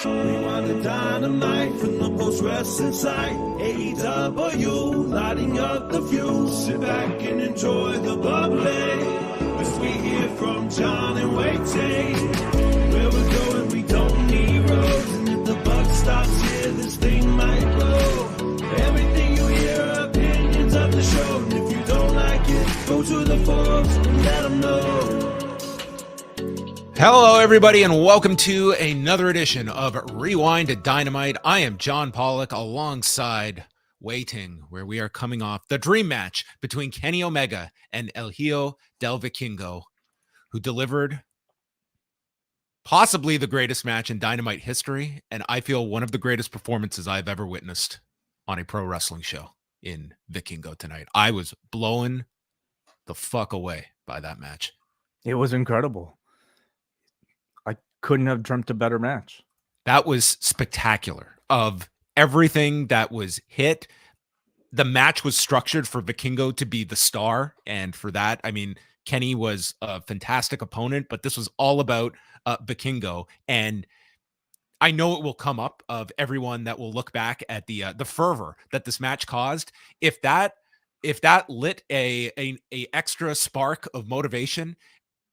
Rewind-A-Dynamite from the post-wrestling site. AEW, lighting up the fuse. Sit back and enjoy the bubbly as we hear from Jon and Wai Ting. Where we're going, we don't need roads, and if the buck stops here, this thing might blow. Everything you hear are opinions of the show, and if you don't like it, go to the forums and let them know. Hello, everybody, and welcome to another edition of Rewind-A-Dynamite. I am John Pollock alongside Wai Ting, where we are coming off the dream match between Kenny Omega and El Hijo del Vikingo, who delivered possibly the greatest match in Dynamite history, and I feel one of the greatest performances I've ever witnessed on a pro wrestling show in Vikingo tonight. I was blown the fuck away by that match. It was incredible. Couldn't have dreamt a better match. That was spectacular. Of everything that was hit, the match was structured for Vikingo to be the star. And for that, I mean, Kenny was a fantastic opponent, but this was all about Vikingo. And I know it will come up of everyone that will look back at the fervor that this match caused. If that lit a extra spark of motivation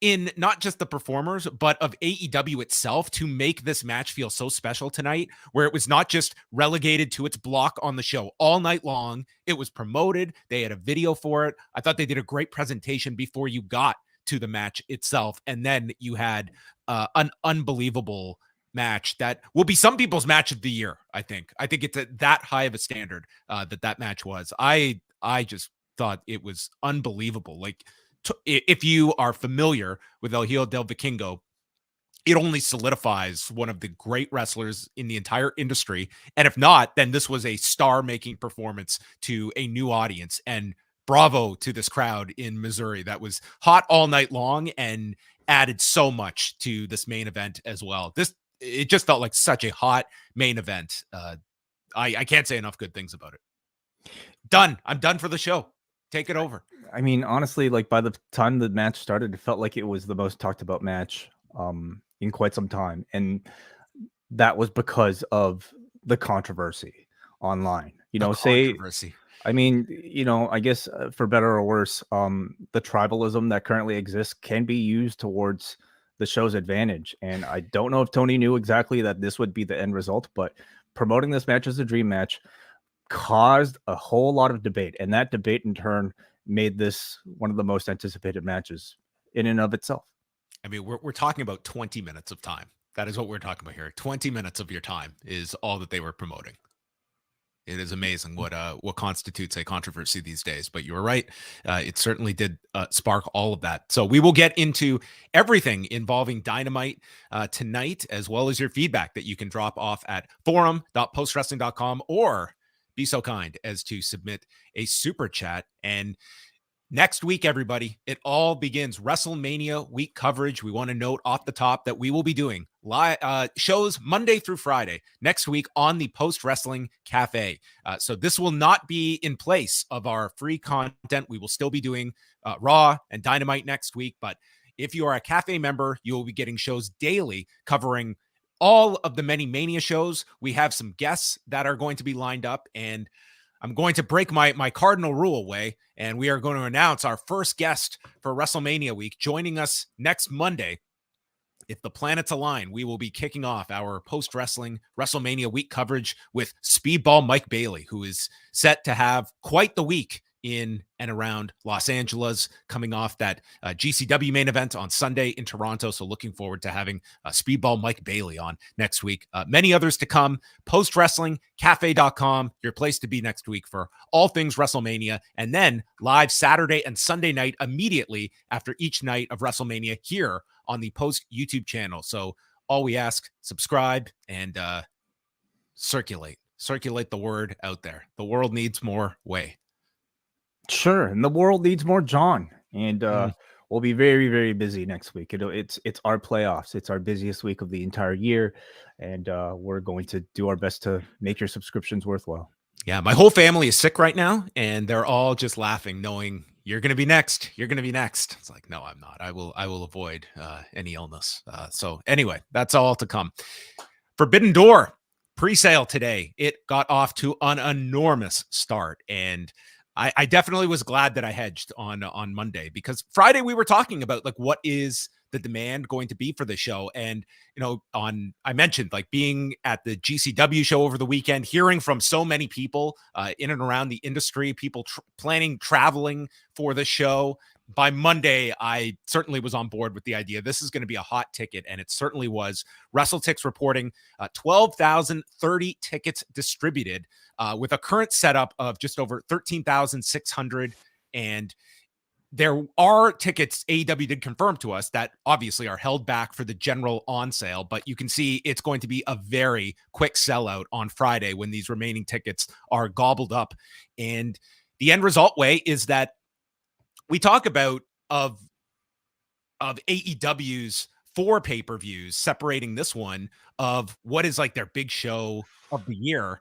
in not just the performers, but of AEW itself to make this match feel so special tonight, where it was not just relegated to its block on the show all night long. It was promoted. They had a video for it. I thought they did a great presentation before you got to the match itself. And then you had an unbelievable match that will be some people's match of the year. I think it's at that high of a standard that match was. I just thought it was unbelievable. Like, if you are familiar with El Hijo del Vikingo, it only solidifies one of the great wrestlers in the entire industry. And if not, then this was a star-making performance to a new audience. And bravo to this crowd in Missouri that was hot all night long and added so much to this main event as well. It just felt like such a hot main event. I can't say enough good things about it. Done. I'm done for the show. Take it over. I mean, honestly, like by the time the match started, it felt like it was the most talked about match in quite some time. And that was because of the controversy online. I mean, I guess for better or worse, the tribalism that currently exists can be used towards the show's advantage. And I don't know if Tony knew exactly that this would be the end result, but promoting this match as a dream match caused a whole lot of debate, and that debate in turn made this one of the most anticipated matches in and of itself. I mean, we're talking about 20 minutes of time. That is what we're talking about here. 20 minutes of your time is all that they were promoting. It is amazing what constitutes a controversy these days. But you were right. It certainly did spark all of that. So we will get into everything involving Dynamite tonight, as well as your feedback that you can drop off at forum.postwrestling.com or be so kind as to submit a super chat. And next week, everybody, it all begins. WrestleMania week coverage. We want to note off the top that we will be doing live shows Monday through Friday next week on the Post Wrestling Cafe. So this will not be in place of our free content. We will still be doing Raw and Dynamite next week. But if you are a Cafe member, you will be getting shows daily covering all of the many Mania shows. We have some guests that are going to be lined up, and I'm going to break my cardinal rule away, and we are going to announce our first guest for WrestleMania week. Joining us next Monday, if the planets align, we will be kicking off our post-wrestling WrestleMania week coverage with Speedball Mike Bailey, who is set to have quite the week in and around Los Angeles, coming off that GCW main event on Sunday in Toronto. So looking forward to having Speedball Mike Bailey on next week. Many others to come. PostWrestlingCafe.com, your place to be next week for all things WrestleMania. And then live Saturday and Sunday night immediately after each night of WrestleMania here on the Post YouTube channel. So all we ask, subscribe and circulate the word out there. The world needs more Wai. Sure, and the world needs more John, and we'll be very, very busy next week. It's our playoffs. It's our busiest week of the entire year, and we're going to do our best to make your subscriptions worthwhile. Yeah, my whole family is sick right now, and they're all just laughing, knowing you're going to be next. You're going to be next. It's like, no, I'm not. I will avoid any illness. So anyway, that's all to come. Forbidden Door pre-sale today. It got off to an enormous start, and I definitely was glad that I hedged on Monday, because Friday we were talking about like what is the demand going to be for the show. And I mentioned like being at the GCW show over the weekend, hearing from so many people in and around the industry, people traveling for the show. By Monday, I certainly was on board with the idea. This is going to be a hot ticket, and it certainly was. WrestleTix reporting 12,030 tickets distributed with a current setup of just over 13,600. And there are tickets AEW did confirm to us that obviously are held back for the general on sale, but you can see it's going to be a very quick sellout on Friday when these remaining tickets are gobbled up. And the end result way is that we talk about of AEW's 4 pay-per-views, separating this one of what is like their big show of the year.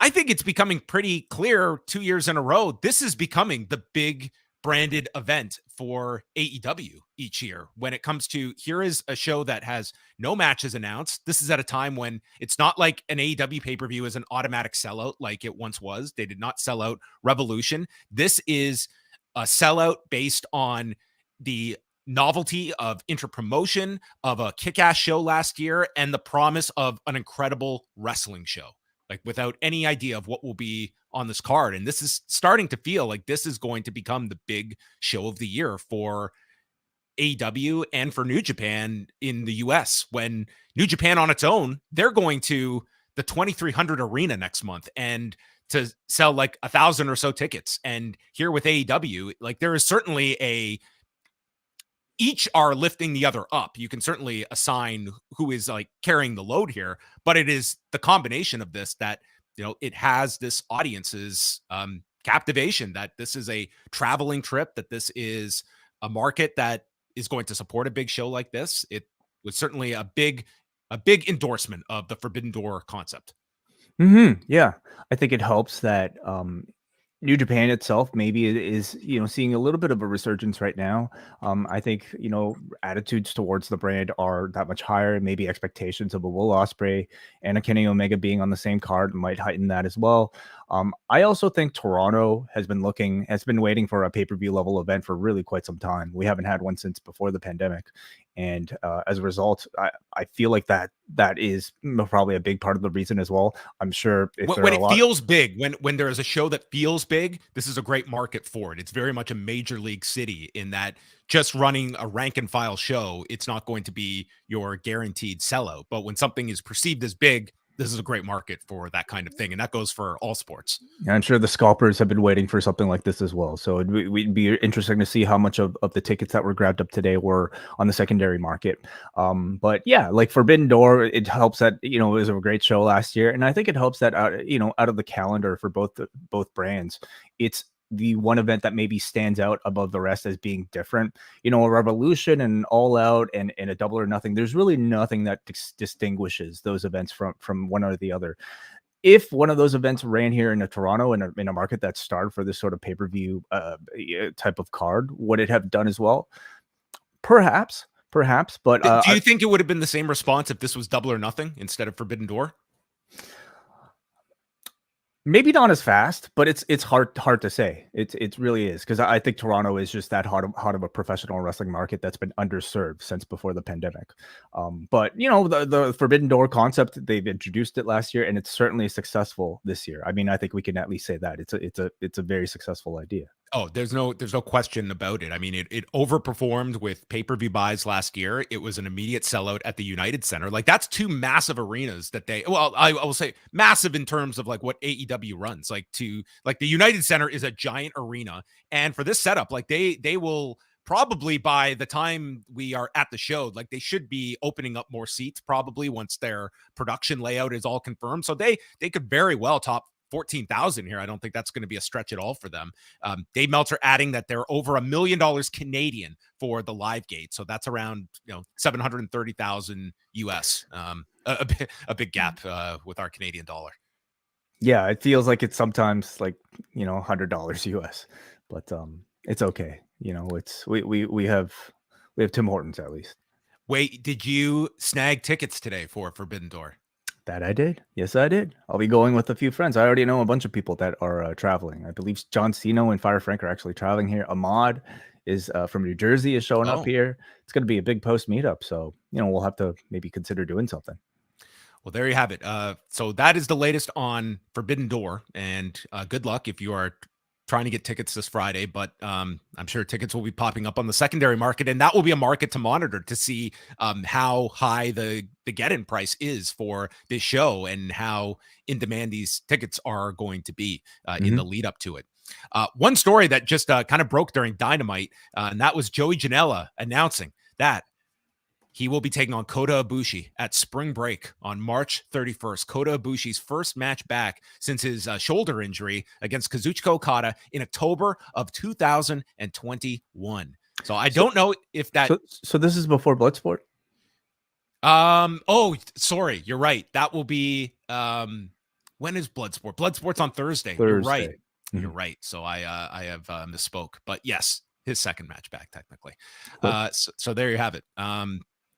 I think it's becoming pretty clear 2 years in a row, this is becoming the big branded event for AEW each year. When it comes to, here is a show that has no matches announced. This is at a time when it's not like an AEW pay-per-view is an automatic sellout like it once was. They did not sell out Revolution. This is a sellout based on the novelty of interpromotion, of a kick-ass show last year, and the promise of an incredible wrestling show, like without any idea of what will be on this card. And this is starting to feel like this is going to become the big show of the year for AEW and for New Japan in the US. When New Japan on its own, they're going to the 2,300 arena next month and to sell like 1,000 or so tickets. And here with AEW, like there is certainly each are lifting the other up. You can certainly assign who is like carrying the load here, but it is the combination of this that, it has this audience's captivation, that this is a traveling trip, that this is a market that is going to support a big show like this. It was certainly a big endorsement of the Forbidden Door concept. Yeah, I think it helps that New Japan itself maybe is seeing a little bit of a resurgence right now. I think attitudes towards the brand are that much higher. Maybe expectations of a Will Ospreay and a Kenny Omega being on the same card might heighten that as well. I also think Toronto has been waiting for a pay-per-view level event for really quite some time. We haven't had one since before the pandemic. And as a result, I feel like that is probably a big part of the reason as well. I'm sure when it feels big, when there is a show that feels big, this is a great market for it. It's very much a major league city in that just running a rank and file show, it's not going to be your guaranteed sellout. But when something is perceived as big, this is a great market for that kind of thing. And that goes for all sports. I'm sure the scalpers have been waiting for something like this as well. So it'd be interesting to see how much of the tickets that were grabbed up today were on the secondary market. But yeah, like Forbidden Door, it helps that, it was a great show last year. And I think it helps that, out of the calendar for both brands, it's the one event that maybe stands out above the rest as being different. A Revolution and All Out and a Double or Nothing, there's really nothing that distinguishes those events from one or the other. If one of those events ran here in Toronto in a market that's starved for this sort of pay-per-view type of card, would it have done as well? Perhaps. But do you think it would have been the same response if this was Double or Nothing instead of Forbidden Door? Maybe not as fast, but it's hard to say. It really is, because I think Toronto is just that hot of a professional wrestling market that's been underserved since before the pandemic. But the Forbidden Door concept, they've introduced it last year, and it's certainly successful this year. I mean, I think we can at least say that it's a very successful idea. Oh, there's no question about it. I mean, it overperformed with pay-per-view buys last year. It was an immediate sellout at the United Center. Like, that's 2 massive arenas that I will say massive in terms of like what AEW runs. Like the United Center is a giant arena. And for this setup, like they will probably, by the time we are at the show, like they should be opening up more seats probably once their production layout is all confirmed. So they could very well top 14,000 here. I don't think that's going to be a stretch at all for them. Dave Meltzer adding that they're over $1 million Canadian for the live gate. So that's around, 730,000 US, a big gap with our Canadian dollar. Yeah. It feels like it's sometimes like, $100 US, but it's okay. We have Tim Hortons at least. Wait, did you snag tickets today for Forbidden Door? That I did. Yes, I did. I'll be going with a few friends. I already know a bunch of people that are traveling. I believe John Cena and Fire Frank are actually traveling here. Ahmad is from New Jersey is showing up here. It's going to be a big post meetup. So, we'll have to maybe consider doing something. Well, there you have it. So that is the latest on Forbidden Door, and good luck if you are trying to get tickets this Friday, but I'm sure tickets will be popping up on the secondary market, and that will be a market to monitor to see how high the get-in price is for this show and how in demand these tickets are going to be in the lead up to it. One story that just kind of broke during Dynamite, and that was Joey Janela announcing that he will be taking on Kota Ibushi at Spring Break on March 31st. Kota Ibushi's first match back since his shoulder injury against Kazuchika Okada in October of 2021. So I don't know if that... So this is before Bloodsport? Oh, sorry. You're right. That will be... when is Bloodsport? Bloodsport's on Thursday. You're right. You're right. So I have misspoke. But yes, his second match back, technically. So there you have it.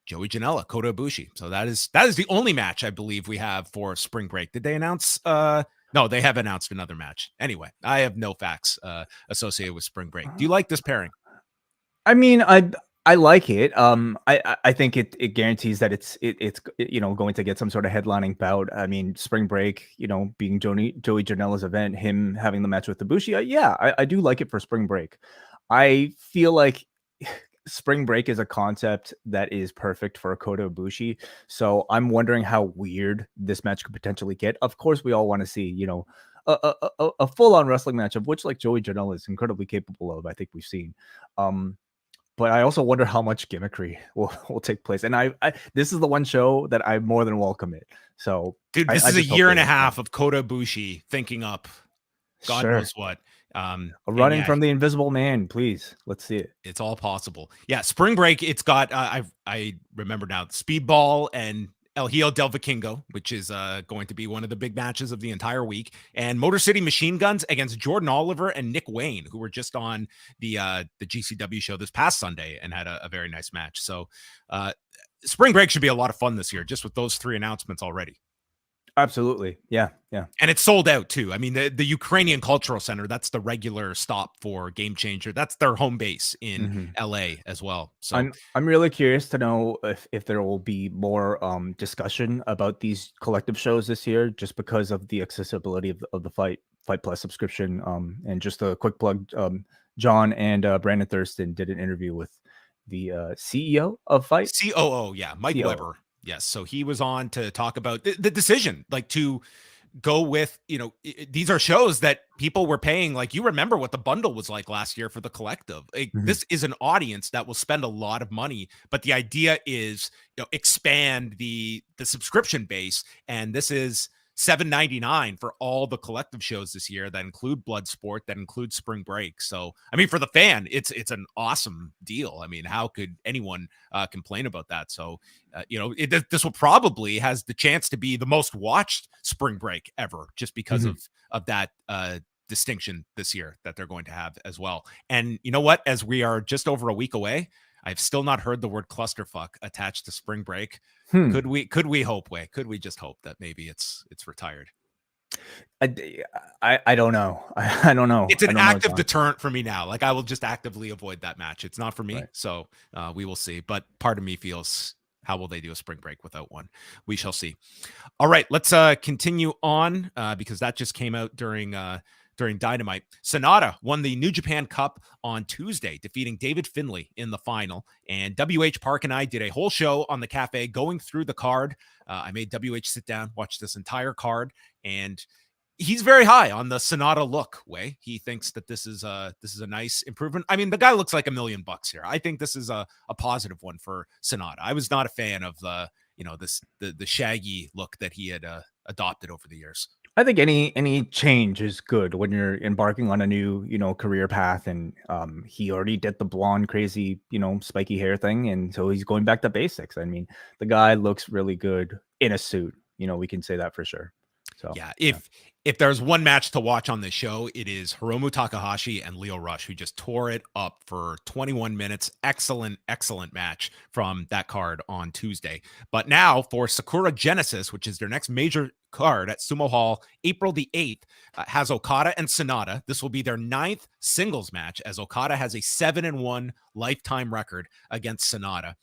Joey Janela, Kota Ibushi. So that is the only match I believe we have for Spring Break. Did they announce? No, they have announced another match. Anyway, I have no facts associated with Spring Break. Do you like this pairing? I mean, I like it. I think it guarantees that it's going to get some sort of headlining bout. I mean, Spring Break, being Joey Janela's event, him having the match with Ibushi. I do like it for Spring Break. I feel like Spring Break is a concept that is perfect for Kota Ibushi. So I'm wondering how weird this match could potentially get. Of course, we all want to see, a full-on wrestling match of which like Joey Janela is incredibly capable of. I think we've seen. But I also wonder how much gimmickry will take place. And I this is the one show that I more than welcome it. So dude, this is a year and a half of Kota Ibushi thinking up God knows what. Running from the Invisible Man, please. Let's see it. It's all possible. Yeah, Spring Break. It's got I remember now Speedball and El Hijo del Vikingo, which is going to be one of the big matches of the entire week, and Motor City Machine Guns against Jordan Oliver and Nick Wayne, who were just on the GCW show this past Sunday and had a very nice match. So Spring Break should be a lot of fun this year, just with those three announcements already. Absolutely. Yeah. And it's sold out too. I mean, the Ukrainian Cultural Center, that's the regular stop for Game Changer. That's their home base in LA as well. So I'm really curious to know if there will be more discussion about these collective shows this year, just because of the accessibility of the Fight Plus subscription. And just a quick plug, John and Brandon Thurston did an interview with the CEO of Fight. COO, yeah, Mike Weber. Yes. So he was on to talk about the decision, like to go with, these are shows that people were paying. Like, you remember what the bundle was like last year for the collective. This is an audience that will spend a lot of money, but the idea is, expand the subscription base. And this is $7.99 for all the collective shows this year that include Bloodsport, that include Spring Break. So, I mean, for the fan, it's an awesome deal. I mean, how could anyone complain about that? So, this will probably has the chance to be the most watched Spring Break ever, just because of that distinction this year that they're going to have as well. And you know what? As we are just over a week away, I've still not heard the word clusterfuck attached to Spring Break. Could we hope? Could we just hope that maybe it's retired? I don't know. I don't know. It's an active deterrent for me now. Like, I will just actively avoid that match. It's not for me. Right. So we will see. But part of me feels, how will they do a Spring Break without one? We shall see. All right, let's continue on because that just came out during Dynamite. Sonata won the New Japan Cup on Tuesday, defeating David Finlay in the final. And WH Park and I did a whole show on the cafe going through the card. I made WH sit down, watch this entire card, and he's very high on the Sonata look. He thinks that this is a nice improvement. I mean, the guy looks like $1 million here. I think this is a positive one for Sonata. I was not a fan of the shaggy look that he had adopted over the years. I think any change is good when you're embarking on a new, career path. And he already did the blonde, crazy, spiky hair thing. And so he's going back to basics. I mean, the guy looks really good in a suit. We can say that for sure. So yeah, if there's one match to watch on this show, it is Hiromu Takahashi and Lio Rush, who just tore it up for 21 minutes. Excellent match from that card on Tuesday. But now for Sakura Genesis, which is their next major card at Sumo Hall, April the 8th, has Okada and Sonata. This will be their 9th singles match, as Okada has a 7-1 lifetime record against Sonata.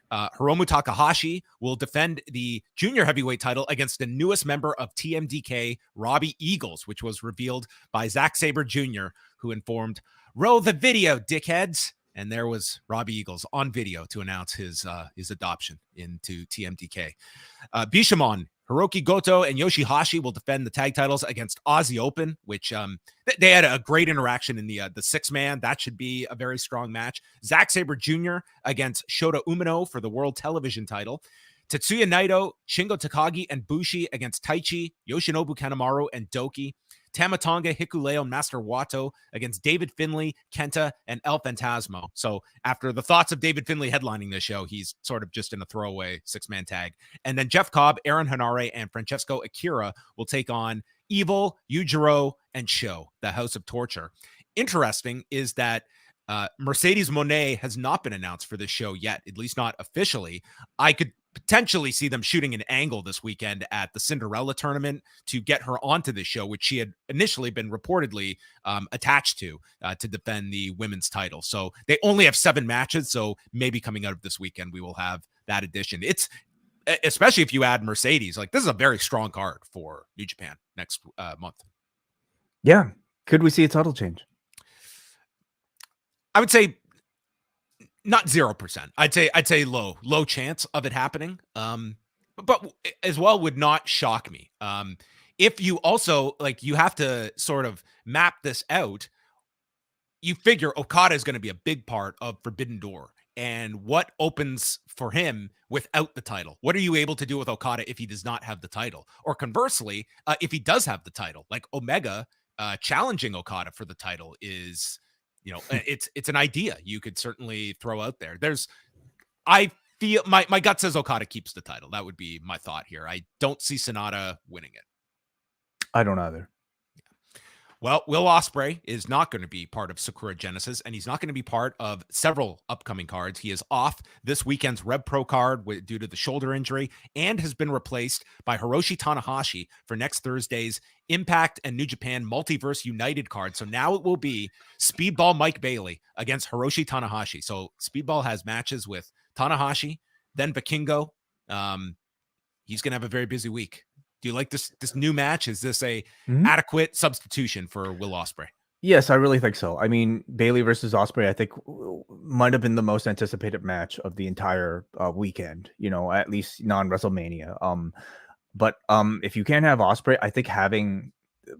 Hiromu Takahashi will defend the junior heavyweight title against the newest member of TMDK, Robbie Eagles, which was revealed by Zack Sabre Jr., who informed, "Roll the video, dickheads." And there was Robbie Eagles on video to announce his adoption into TMDK. Bishamon, Hiroki Goto, and Yoshihashi will defend the tag titles against Aussie Open, which they had a great interaction in the 6-man. That should be a very strong match. Zack Sabre Jr. against Shota Umino for the World Television title. Tetsuya Naito, Shingo Takagi, and Bushi against Taichi, Yoshinobu Kanemaru, and Doki. Tamatonga, Hikuleo, and Master Wato against David Finlay, Kenta, and El Phantasmo. So after the thoughts of David Finlay headlining this show, he's sort of just in a throwaway 6-man tag. And then Jeff Cobb, Aaron Hanare, and Francesco Akira will take on Evil, Yujiro, and Sho, the House of Torture. Interesting is that Mercedes Moné has not been announced for this show yet, at least not officially. I could potentially see them shooting an angle this weekend at the Cinderella tournament to get her onto this show, which she had initially been reportedly attached to defend the women's title. So they only have 7 matches. So maybe coming out of this weekend, we will have that addition. It's especially if you add Mercedes, like this is a very strong card for New Japan next month. Yeah. Could we see a title change? I would say not 0%. I'd say low chance of it happening. But as well would not shock me. If you also you have to sort of map this out, you figure Okada is going to be a big part of Forbidden Door, and what opens for him without the title. What are you able to do with Okada if he does not have the title? Or conversely, if he does have the title, like Omega challenging Okada for the title is, it's an idea you could certainly throw out there. I feel my gut says Okada keeps the title. That would be my thought here. I don't see Sonata winning it. I don't either. Well, Will Ospreay is not going to be part of Sakura Genesis, and he's not going to be part of several upcoming cards. He is off this weekend's Rev Pro card due to the shoulder injury, and has been replaced by Hiroshi Tanahashi for next Thursday's Impact and New Japan Multiverse United card. So now it will be Speedball Mike Bailey against Hiroshi Tanahashi. So Speedball has matches with Tanahashi, then Vikingo. He's going to have a very busy week. Do you like this new match? Is this a adequate substitution for Will Ospreay? Yes, I really think so. I mean, Bailey versus Ospreay, I think might have been the most anticipated match of the entire weekend, at least non-WrestleMania. But if you can't have Ospreay, I think having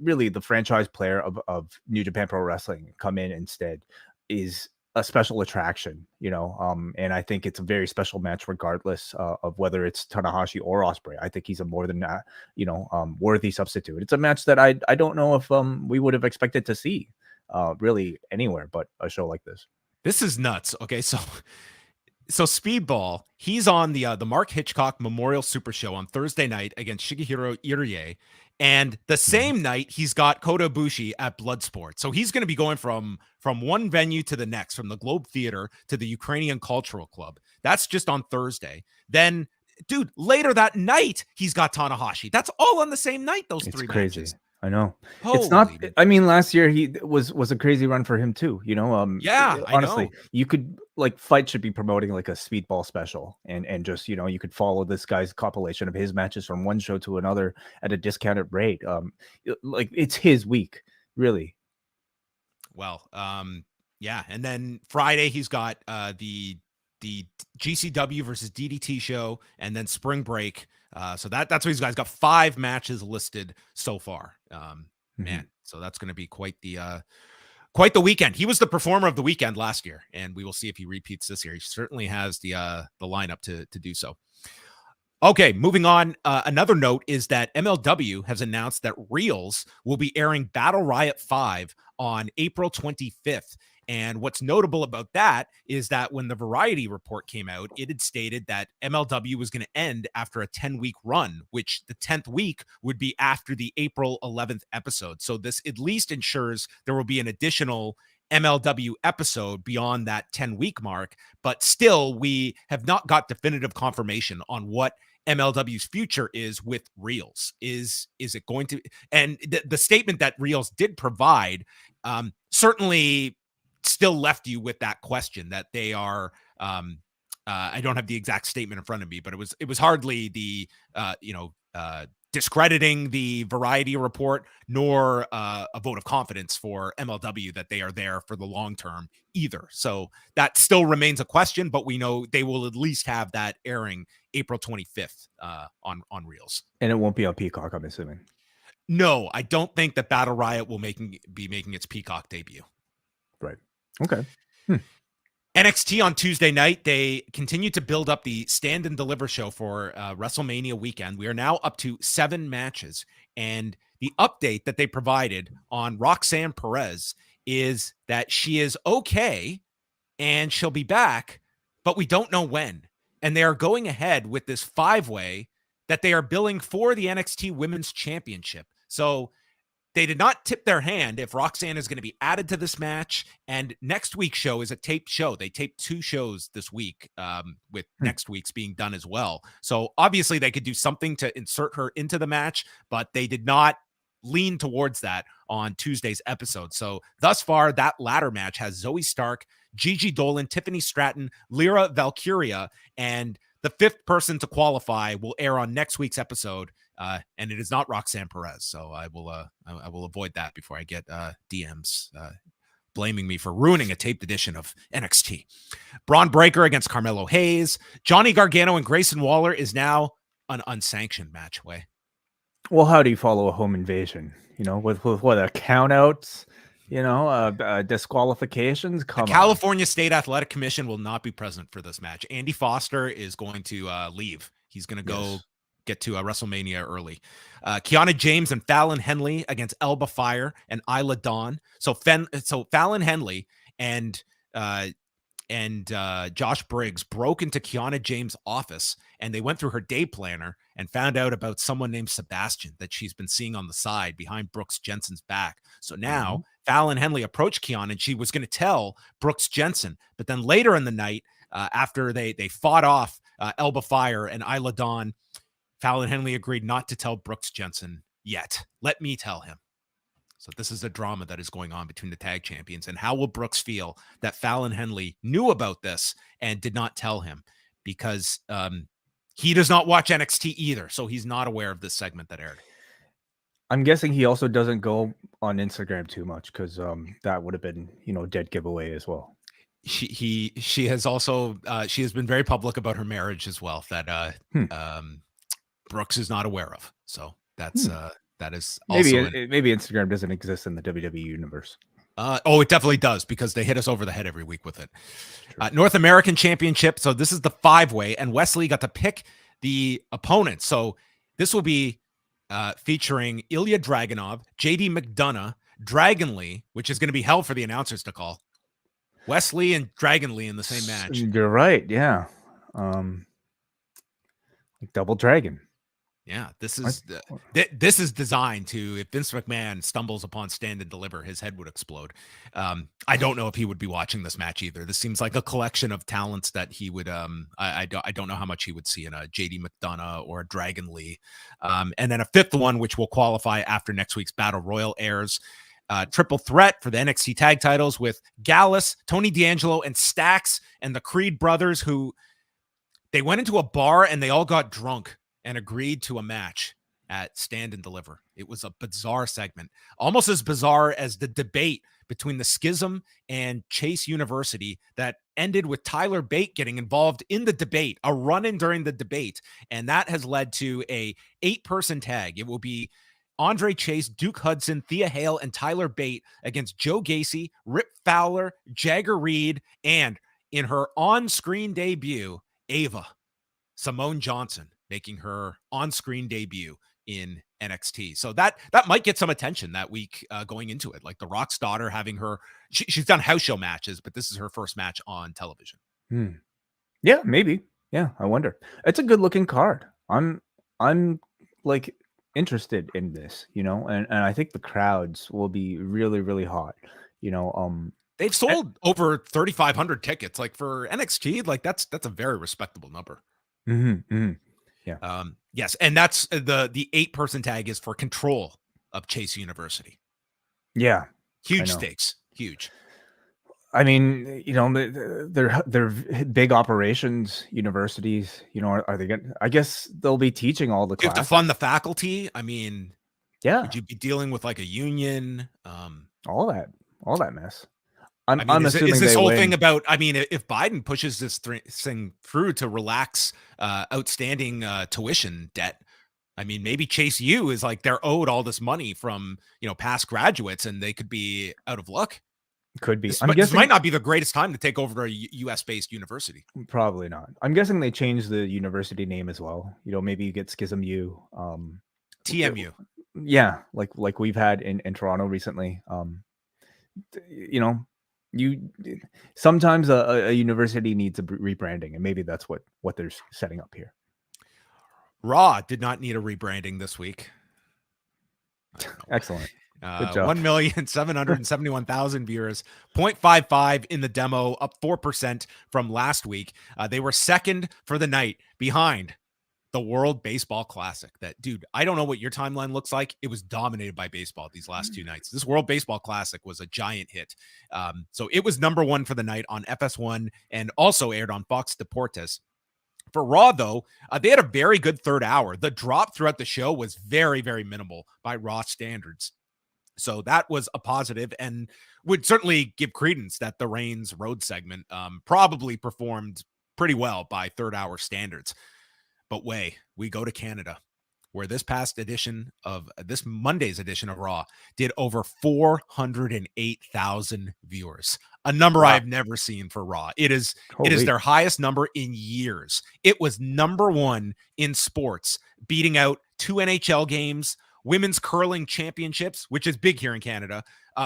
really the franchise player of New Japan Pro Wrestling come in instead is a special attraction, and I think it's a very special match regardless of whether it's Tanahashi or Ospreay. I think he's a more than worthy substitute. It's a match that I don't know if we would have expected to see really anywhere but a show like this. This is nuts. Okay, so Speedball, he's on the Mark Hitchcock Memorial Super Show on Thursday night against Shigehiro Irie. And the same night, he's got Kota Ibushi at Bloodsport. So he's going to be going from one venue to the next, from the Globe Theater to the Ukrainian Cultural Club. That's just on Thursday. Then, dude, later that night, he's got Tanahashi. That's all on the same night, those it's 3 crazy. matches. I know. Holy it's not. I mean, last year he was a crazy run for him too. Yeah, honestly, I know. You could Fight should be promoting like a Speedball special, and just you could follow this guy's compilation of his matches from one show to another at a discounted rate. It's his week, really. Well, yeah, and then Friday he's got the GCW versus DDT show, and then Spring Break. So that's what he's got 5 matches listed so far. Man, so that's going to be quite the weekend. He was the performer of the weekend last year, and we will see if he repeats this year. He certainly has the lineup to do so. Okay, moving on. Another note is that MLW has announced that REELZ will be airing Battle Riot 5 on April 25th. And what's notable about that is that when the Variety report came out, it had stated that MLW was going to end after a 10-week run, which the 10th week would be after the April 11th episode. So this at least ensures there will be an additional MLW episode beyond that 10-week mark, but still we have not got definitive confirmation on what MLW's future is with REELZ. Is it going to, and the statement that REELZ did provide certainly still left you with that question that they are I don't have the exact statement in front of me, but it was hardly the discrediting the Variety report, nor a vote of confidence for MLW that they are there for the long term either. So that still remains a question, but we know they will at least have that airing April 25th on REELZ. And it won't be on Peacock, I'm assuming. No, I don't think that Battle Riot will be making its Peacock debut. Right. Okay. NXT on Tuesday night, they continue to build up the Stand and Deliver show for WrestleMania weekend. We are now up to 7 matches. And the update that they provided on Roxanne Perez is that she is okay and she'll be back, but we don't know when. And they are going ahead with this 5-way that they are billing for the NXT Women's Championship. So they did not tip their hand if Roxanne is going to be added to this match. And next week's show is a taped show. They taped 2 shows this week, with next week's being done as well. So obviously they could do something to insert her into the match, but they did not lean towards that on Tuesday's episode. So thus far, that latter match has Zoe Stark, Gigi Dolan, Tiffany Stratton, Lyra Valkyria, and the 5th person to qualify will air on next week's episode. And it is not Roxanne Perez. So I will avoid that before I get DMs blaming me for ruining a taped edition of NXT. Braun Breaker against Carmelo Hayes. Johnny Gargano and Grayson Waller is now an unsanctioned match. Well, how do you follow a home invasion? With what, a count outs, disqualifications? California State Athletic Commission will not be present for this match. Andy Foster is going to leave. He's going to go get to WrestleMania early. Kiana James and Fallon Henley against Elba Fire and Isla Dawn. So Fallon Henley and Josh Briggs broke into Kiana James' office, and they went through her day planner and found out about someone named Sebastian that she's been seeing on the side behind Brooks Jensen's back. So now Fallon Henley approached Kiana, and she was going to tell Brooks Jensen. But then later in the night, after they fought off Elba Fire and Isla Dawn, Fallon Henley agreed not to tell Brooks Jensen yet. Let me tell him. So this is a drama that is going on between the tag champions. And how will Brooks feel that Fallon Henley knew about this and did not tell him? Because he does not watch NXT either. So he's not aware of this segment that aired. I'm guessing he also doesn't go on Instagram too much, because that would have been, dead giveaway as well. She has also she has been very public about her marriage as well, that Brooks is not aware of. So that's that is also maybe Instagram doesn't exist in the WWE universe. It definitely does, because they hit us over the head every week with it. North American Championship. So this is the 5-way, and Wesley got to pick the opponent. So this will be featuring Ilya Dragunov, JD McDonough, Dragon Lee, which is going to be hell for the announcers to call. Wesley and Dragon Lee in the same match. You're right. Yeah. Like Double Dragon. Yeah, this is designed to, if Vince McMahon stumbles upon Stand and Deliver, his head would explode. I don't know if he would be watching this match either. This seems like a collection of talents that he would I don't know how much he would see in a JD McDonough or a Dragon Lee. And then a 5th one, which will qualify after next week's Battle Royal airs. Triple threat for the NXT tag titles with Gallus, Tony D'Angelo, and Stax, and the Creed brothers, who they went into a bar and they all got drunk and agreed to a match at Stand and Deliver. It was a bizarre segment, almost as bizarre as the debate between the Schism and Chase University that ended with Tyler Bate getting involved in the debate, a run-in during the debate. And that has led to a 8-person tag. It will be Andre Chase, Duke Hudson, Thea Hale, and Tyler Bate against Joe Gacy, Rip Fowler, Jagger Reed, and in her on-screen debut, Ava, Simone Johnson, making her on-screen debut in NXT. So that might get some attention that week going into it. Like The Rock's daughter having her, she's done house show matches, but this is her first match on television. Yeah, maybe. Yeah, I wonder. It's a good looking card. I'm like interested in this, you know, and I think the crowds will be really, really hot. You know, they've sold over 3,500 tickets. Like for NXT, like that's a very respectable number. Yeah. Yes, and that's the 8-person tag is for control of Chase University. Yeah. Huge stakes. Huge. I mean, you know, they're big operations, universities, you know, are they going I guess they'll be teaching all the classes. You have to fund the faculty. I mean, yeah. Would you be dealing with like a union? All that mess. I'm assuming is this whole thing about, I mean, if Biden pushes this thing through to relax outstanding tuition debt, I mean, maybe Chase U is like they're owed all this money from, you know, past graduates and they could be out of luck. Could be. This might not be the greatest time to take over a U.S.-based university. Probably not. I'm guessing they changed the university name as well. You know, maybe you get Schism U. TMU. Yeah, like we've had in Toronto recently. You know, sometimes a university needs a rebranding, and maybe that's what they're setting up here. Raw did not need a rebranding this week. Excellent. Good job. 1,771,000 viewers, 0.55 in the demo, up 4% from last week. They were second for the night behind the World Baseball Classic. That, dude, I don't know what your timeline looks like. It was dominated by baseball these last 2 nights. This World Baseball Classic was a giant hit. So it was number 1 for the night on FS1 and also aired on Fox Deportes. For Raw, though, they had a very good third hour. The drop throughout the show was very, very minimal by Raw standards. So that was a positive and would certainly give credence that the Reigns Road segment probably performed pretty well by third hour standards. But we go to Canada, where this Monday's edition of Raw did over 408,000 viewers, a number wow. I've never seen for Raw. It is their highest number in years. It was number 1 in sports, beating out 2 NHL games, Women's Curling Championships, which is big here in Canada,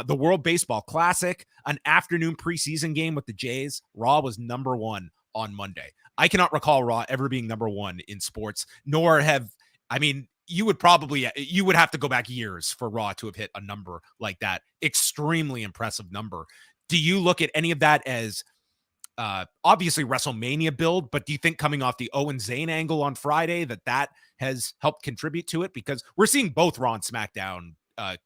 the World Baseball Classic, an afternoon preseason game with the Jays. Raw was number 1 on Monday. I cannot recall Raw ever being number 1 in sports, nor you would have to go back years for Raw to have hit a number like that. Extremely impressive number. Do you look at any of that as obviously WrestleMania build, but do you think coming off the Owen Zayn angle on Friday that has helped contribute to it? Because we're seeing both Raw and SmackDown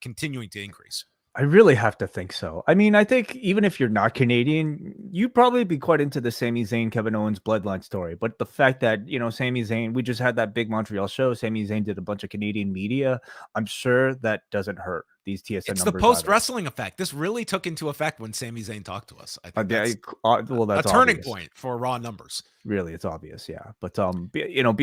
continuing to increase. I really have to think so. I mean, I think even if you're not Canadian, you'd probably be quite into the Sami Zayn, Kevin Owens bloodline story. But the fact that, you know, Sami Zayn, we just had that big Montreal show. Sami Zayn did a bunch of Canadian media. I'm sure that doesn't hurt these TSN numbers. It's the post-wrestling effect. This really took into effect when Sami Zayn talked to us. I think that's a turning point for Raw numbers. Really, it's obvious, yeah. But you know,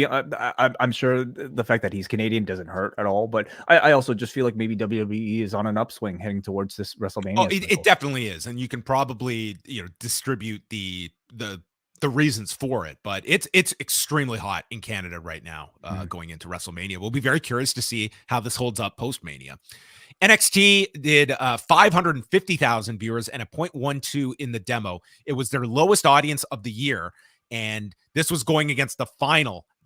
I'm sure the fact that he's Canadian doesn't hurt at all. But I also just feel like maybe WWE is on an upswing heading towards this WrestleMania. Oh, it definitely is, and you can probably distribute the reasons for it. But it's extremely hot in Canada right now, going into WrestleMania. We'll be very curious to see how this holds up post-Mania. NXT did 550,000 viewers and a 0.12 in the demo. It was their lowest audience of the year. And this was going against the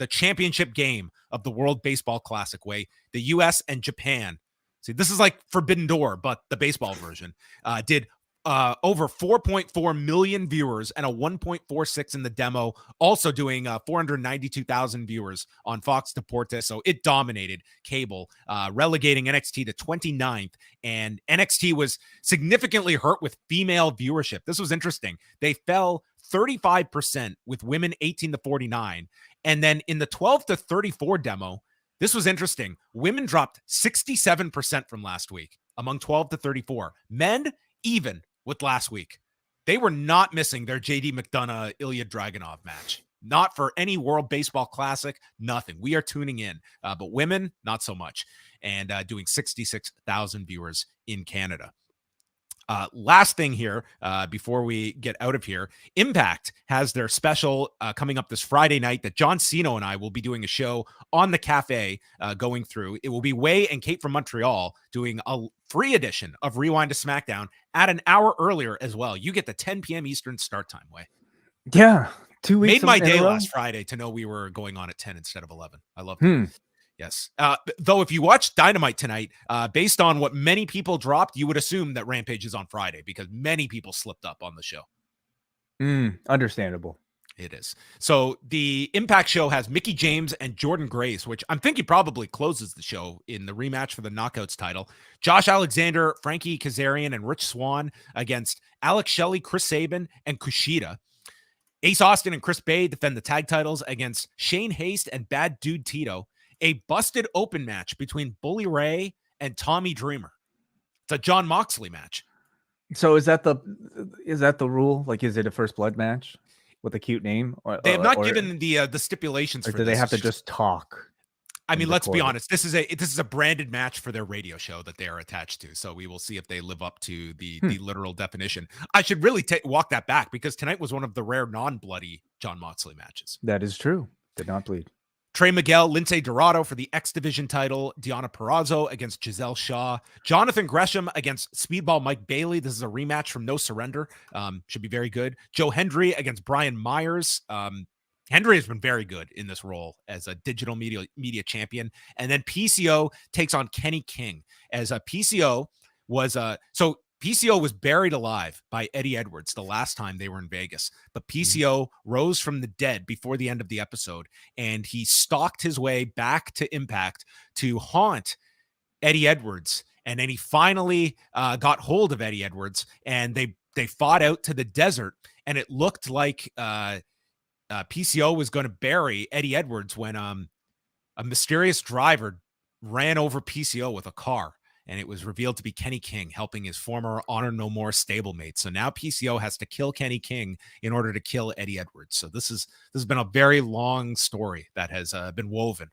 championship game of the World Baseball Classic, way the U.S. and Japan. See, this is like Forbidden Door, but the baseball version, did over 4.4 million viewers and a 1.46 in the demo, also doing 492,000 viewers on Fox Deportes. So it dominated cable, relegating NXT to 29th. And NXT was significantly hurt with female viewership. This was interesting. They fell 35% with women 18 to 49. And then in the 12 to 34 demo, this was interesting. Women dropped 67% from last week among 12 to 34. Men, even with last week. They were not missing their JD McDonough, Ilya Dragunov match. Not for any World Baseball Classic, nothing. We are tuning in. But women, not so much. And doing 66,000 viewers in Canada. Last thing here, before we get out of here, Impact has their special coming up this Friday night that John Cena and I will be doing a show on the cafe going through. It will be Way and Kate from Montreal doing a free edition of Rewind to SmackDown at an hour earlier as well. You get the 10 p.m. Eastern start time, Way. Yeah. 2 weeks. Made my day last Friday to know we were going on at 10 instead of 11. I love it. Yes. Though if you watch Dynamite tonight, based on what many people dropped, you would assume that Rampage is on Friday because many people slipped up on the show. Understandable. It is. So the Impact show has Mickie James and Jordan Grace, which I'm thinking probably closes the show in the rematch for the Knockouts title. Josh Alexander, Frankie Kazarian, and Rich Swann against Alex Shelley, Chris Sabin, and Kushida. Ace Austin and Chris Bay defend the tag titles against Shane Haste and Bad Dude Tito. A busted open match between Bully Ray and Tommy Dreamer. It's a Jon Moxley match. So is that the rule? Like, is it a first blood match with a cute name? They have not given the stipulations. Or for do this. they have to just talk? I mean, let's be honest. This is a branded match for their radio show that they are attached to. So we will see if they live up to the literal definition. I should really walk that back because tonight was one of the rare non-bloody Jon Moxley matches. That is true. Did not bleed. Trey Miguel, Lindsay Dorado for the X Division title. Deonna Purrazzo against Giselle Shaw. Jonathan Gresham against Speedball Mike Bailey. This is a rematch from No Surrender. Should be very good. Joe Hendry against Brian Myers. Hendry has been very good in this role as a digital media champion. And then PCO takes on Kenny King as a PCO was PCO was buried alive by Eddie Edwards the last time they were in Vegas, but PCO rose from the dead before the end of the episode, and he stalked his way back to Impact to haunt Eddie Edwards, and then he finally got hold of Eddie Edwards, and they fought out to the desert, and it looked like PCO was going to bury Eddie Edwards when a mysterious driver ran over PCO with a car. And it was revealed to be Kenny King helping his former Honor No More stablemate. So now PCO has to kill Kenny King in order to kill Eddie Edwards. So this has been a very long story that has been woven.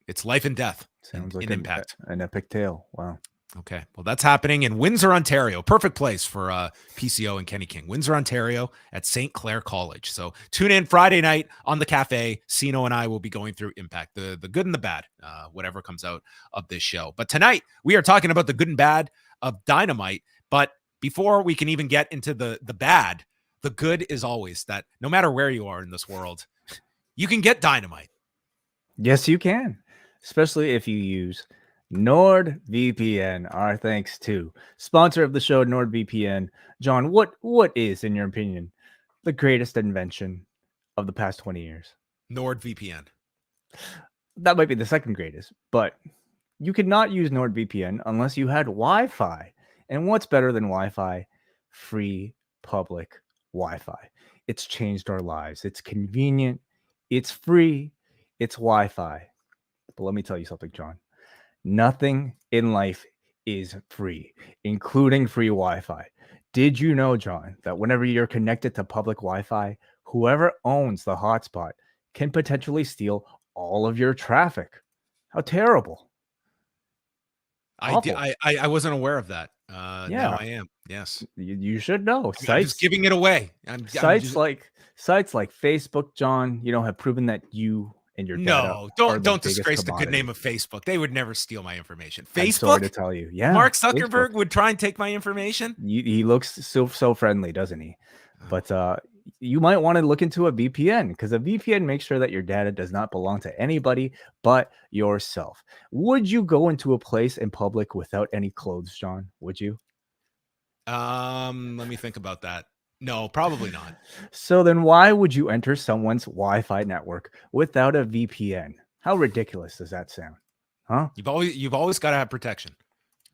It's life and death. Sounds like Impact. An epic tale. Wow. Okay. Well, that's happening in Windsor, Ontario. Perfect place for PCO and Kenny King. Windsor, Ontario at St. Clair College. So tune in Friday night on the cafe. Sino and I will be going through Impact, the good and the bad, whatever comes out of this show. But tonight we are talking about the good and bad of Dynamite. But before we can even get into the bad, the good is always that no matter where you are in this world, you can get Dynamite. Yes, you can, especially if you use NordVPN. Our thanks to sponsor of the show, NordVPN. John, what is, in your opinion, the greatest invention of the past 20 years? NordVPN. That might be the second greatest, but you could not use NordVPN unless you had Wi-Fi. And what's better than Wi-Fi? Free public Wi-Fi. It's changed our lives. It's convenient. It's free. It's Wi-Fi. But let me tell you something, John. Nothing in life is free, including free Wi-Fi. Did you know, John, that whenever you're connected to public Wi-Fi, whoever owns the hotspot can potentially steal all of your traffic? How terrible. I wasn't aware of that. Yeah. Now I am. Yes. You should know. I'm just giving it away. Sites like Facebook, John, have proven that you and your data don't disgrace the good name of Facebook. They would never steal my information. Facebook, I'm sorry to tell you. Yeah, Mark Zuckerberg would try and take my information. He looks so friendly, doesn't he? But you might want to look into a VPN, because a VPN makes sure that your data does not belong to anybody but yourself. Would you go into a place in public without any clothes, John? Would you? Let me think about that. No, probably not. So then why would you enter someone's Wi-Fi network without a VPN? How ridiculous does that sound? Huh? You've always got to have protection.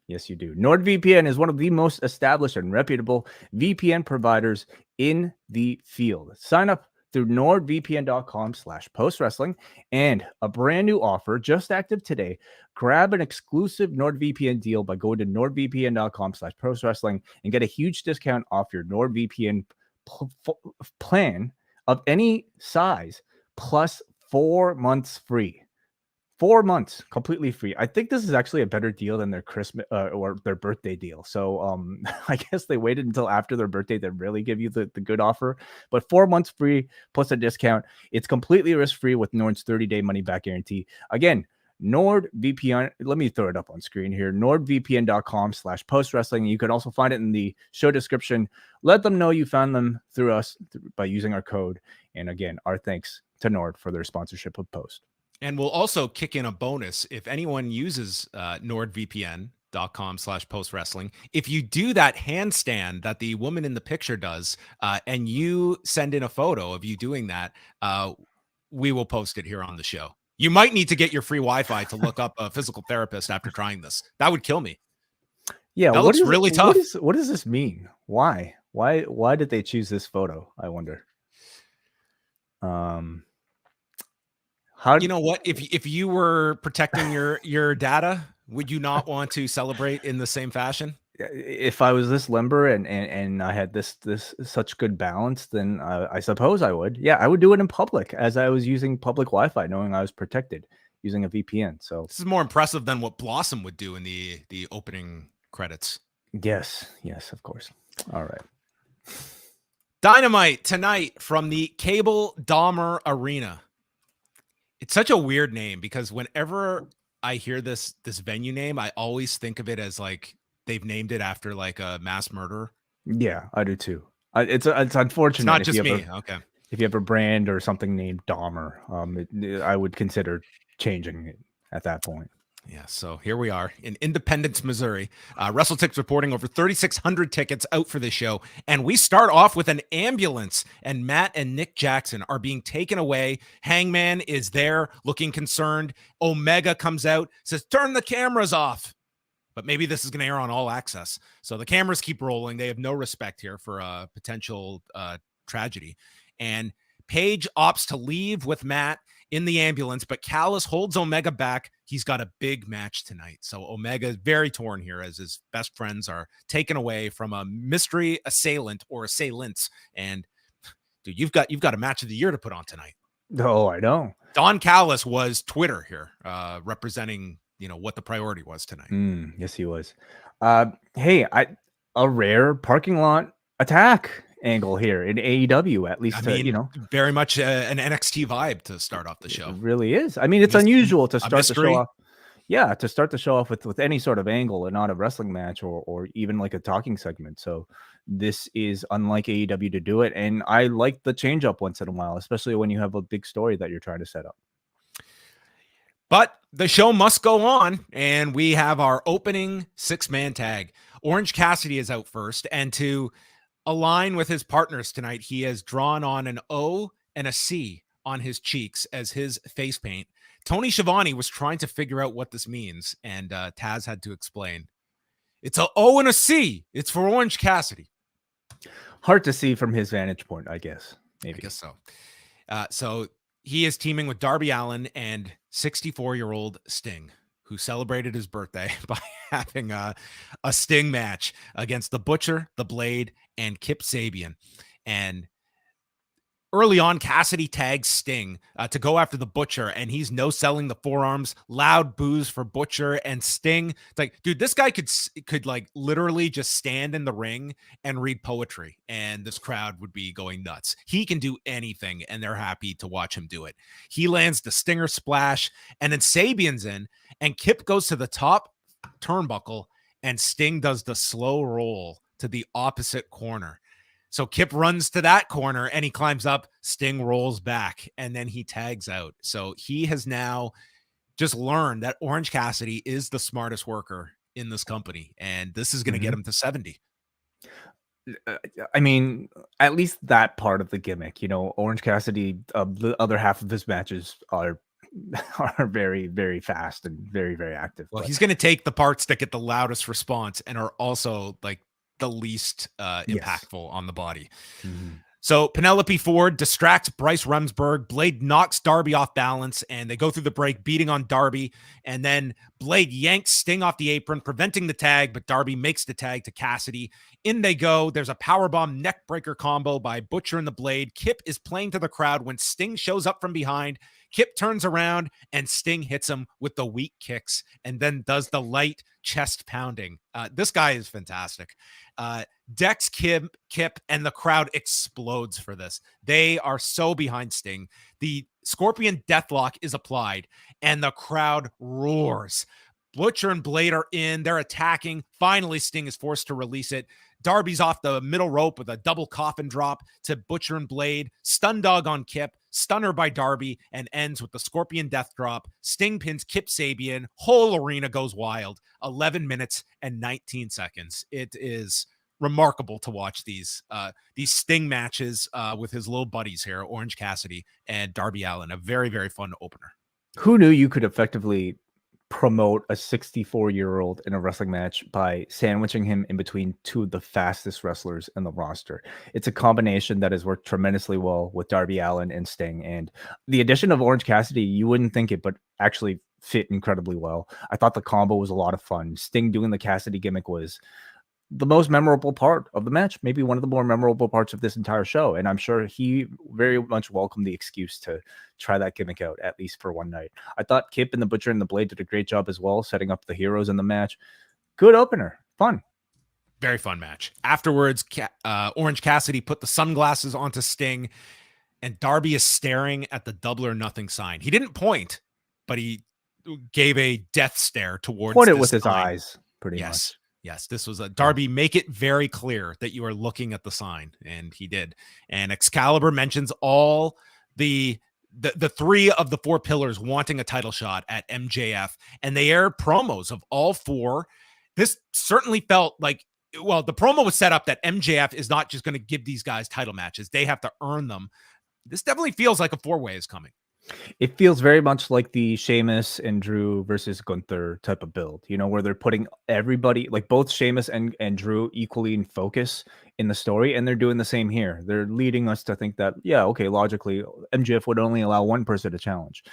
Yes, you do. NordVPN is one of the most established and reputable VPN providers in the field. Sign up through nordvpn.com/postwrestling, and a brand new offer just active today. Grab an exclusive NordVPN deal by going to nordvpn.com/postwrestling and get a huge discount off your NordVPN plan of any size, plus 4 months free. 4 months completely free. I think this is actually a better deal than their Christmas or their birthday deal. So I guess they waited until after their birthday to really give you the good offer. But 4 months free plus a discount. It's completely risk-free with Nord's 30-day money-back guarantee. Again, NordVPN. Let me throw it up on screen here. NordVPN.com/postwrestling. You can also find it in the show description. Let them know you found them through us by using our code. And again, our thanks to Nord for their sponsorship of Post. And we'll also kick in a bonus if anyone uses NordVPN.com/postwrestling. If you do that handstand that the woman in the picture does, and you send in a photo of you doing that, we will post it here on the show. You might need to get your free Wi-Fi to look up a physical therapist after trying this. That would kill me. Yeah, that looks really tough. What does this mean? Why did they choose this photo? I wonder. You know what? If you were protecting your data, would you not want to celebrate in the same fashion? If I was this limber and I had this such good balance, then I suppose I would. Yeah, I would do it in public as I was using public Wi-Fi, knowing I was protected using a VPN. So this is more impressive than what Blossom would do in the opening credits. Yes, of course. All right. Dynamite tonight from the Cable Dahmer Arena. It's such a weird name because whenever I hear this venue name, I always think of it as like they've named it after like a mass murderer. Yeah, I do too. It's unfortunate. It's not just me. Okay. If you have a brand or something named Dahmer, I would consider changing it at that point. Yeah, so here we are in Independence, Missouri. WrestleTix reporting over 3,600 tickets out for this show. And we start off with an ambulance, and Matt and Nick Jackson are being taken away. Hangman is there looking concerned. Omega comes out, says, turn the cameras off. But maybe this is going to air on All Access. So the cameras keep rolling. They have no respect here for a potential tragedy. And Paige opts to leave with Matt in the ambulance, but Callis holds Omega back. He's got a big match tonight. So Omega is very torn here as his best friends are taken away from a mystery assailant or assailants. And dude, you've got a match of the year to put on tonight. Oh, I know. Don Callis was Twitter here, representing, what the priority was tonight. Yes, he was. Hey, a rare parking lot attack angle here in AEW, at least. Very much an NXT vibe to start off the show. It really is. I mean, it's unusual to start the show off. Yeah, to start the show off with any sort of angle and not a wrestling match or even like a talking segment. So this is unlike AEW to do it, and I like the change up once in a while, especially when you have a big story that you're trying to set up. But the show must go on, and we have our opening 6-man tag. Orange Cassidy is out first, and to align with his partners tonight, he has drawn on an O and a C on his cheeks as his face paint. Tony Schiavone was trying to figure out what this means, and Taz had to explain. It's an O and a C. It's for Orange Cassidy. Hard to see from his vantage point, I guess. Maybe. I guess so. So he is teaming with Darby Allin and 64-year-old Sting, who celebrated his birthday by having a Sting match against the Butcher, the Blade, and Kip Sabian. And early on, Cassidy tags Sting to go after the Butcher, and he's no-selling the forearms. Loud boos for Butcher and Sting. It's like, dude, this guy could like literally just stand in the ring and read poetry, and this crowd would be going nuts. He can do anything, and they're happy to watch him do it. He lands the Stinger splash, and then Sabian's in, and Kip goes to the top turnbuckle, and Sting does the slow roll to the opposite corner. So Kip runs to that corner and he climbs up, Sting rolls back, and then he tags out. So he has now just learned that Orange Cassidy is the smartest worker in this company, and this is going to get him to 70. I mean, at least that part of the gimmick, Orange Cassidy, the other half of his matches are very, very fast and very, very active. Well, he's going to take the parts that get the loudest response and are also like the least impactful on the body. So Penelope Ford distracts Bryce Remsburg. Blade knocks Darby off balance, and they go through the break, beating on Darby. And then Blade yanks Sting off the apron, preventing the tag, but Darby makes the tag to Cassidy. In they go. There's a powerbomb neckbreaker combo by Butcher and the Blade. Kip is playing to the crowd when Sting shows up from behind. Kip turns around and Sting hits him with the weak kicks and then does the light chest pounding. This guy is fantastic. Dex Kip, and the crowd explodes for this. They are so behind Sting. The Scorpion Deathlock is applied and the crowd roars. Butcher and Blade are in. They're attacking. Finally, Sting is forced to release it. Darby's off the middle rope with a double coffin drop to Butcher and Blade. Stun dog on Kip. Stunner by Darby and ends with the Scorpion Death Drop. Sting pins Kip Sabian. Whole arena goes wild. 11 minutes and 19 seconds. It is remarkable to watch these Sting matches with his little buddies here, Orange Cassidy and Darby Allin. A very, very fun opener. Who knew you could effectively promote a 64-year-old in a wrestling match by sandwiching him in between two of the fastest wrestlers in the roster? It's a combination that has worked tremendously well with Darby Allin and Sting, and the addition of Orange Cassidy, you wouldn't think it, but actually fit incredibly well. I thought the combo was a lot of fun. Sting doing the Cassidy gimmick was the most memorable part of the match, maybe one of the more memorable parts of this entire show. And I'm sure he very much welcomed the excuse to try that gimmick out, at least for one night. I thought Kip and the Butcher and the Blade did a great job as well, setting up the heroes in the match. Good opener. Fun. Very fun match. Afterwards, Orange Cassidy put the sunglasses onto Sting, and Darby is staring at the double or nothing sign. He didn't point, but he gave a death stare towards Pointed with sign. his eyes, pretty much. Yes, this was a Darby. Make it very clear that you are looking at the sign, and he did. And Excalibur mentions all the three of the four pillars wanting a title shot at MJF, and they aired promos of all four. This certainly felt like, well, the promo was set up that MJF is not just going to give these guys title matches; they have to earn them. This definitely feels like a four-way is coming. It feels very much like the Sheamus and Drew versus Gunther type of build, you know, where they're putting everybody, like both Sheamus and Drew, equally in focus in the story. And they're doing the same here. They're leading us to think that, yeah, okay, logically, MJF would only allow one person to challenge.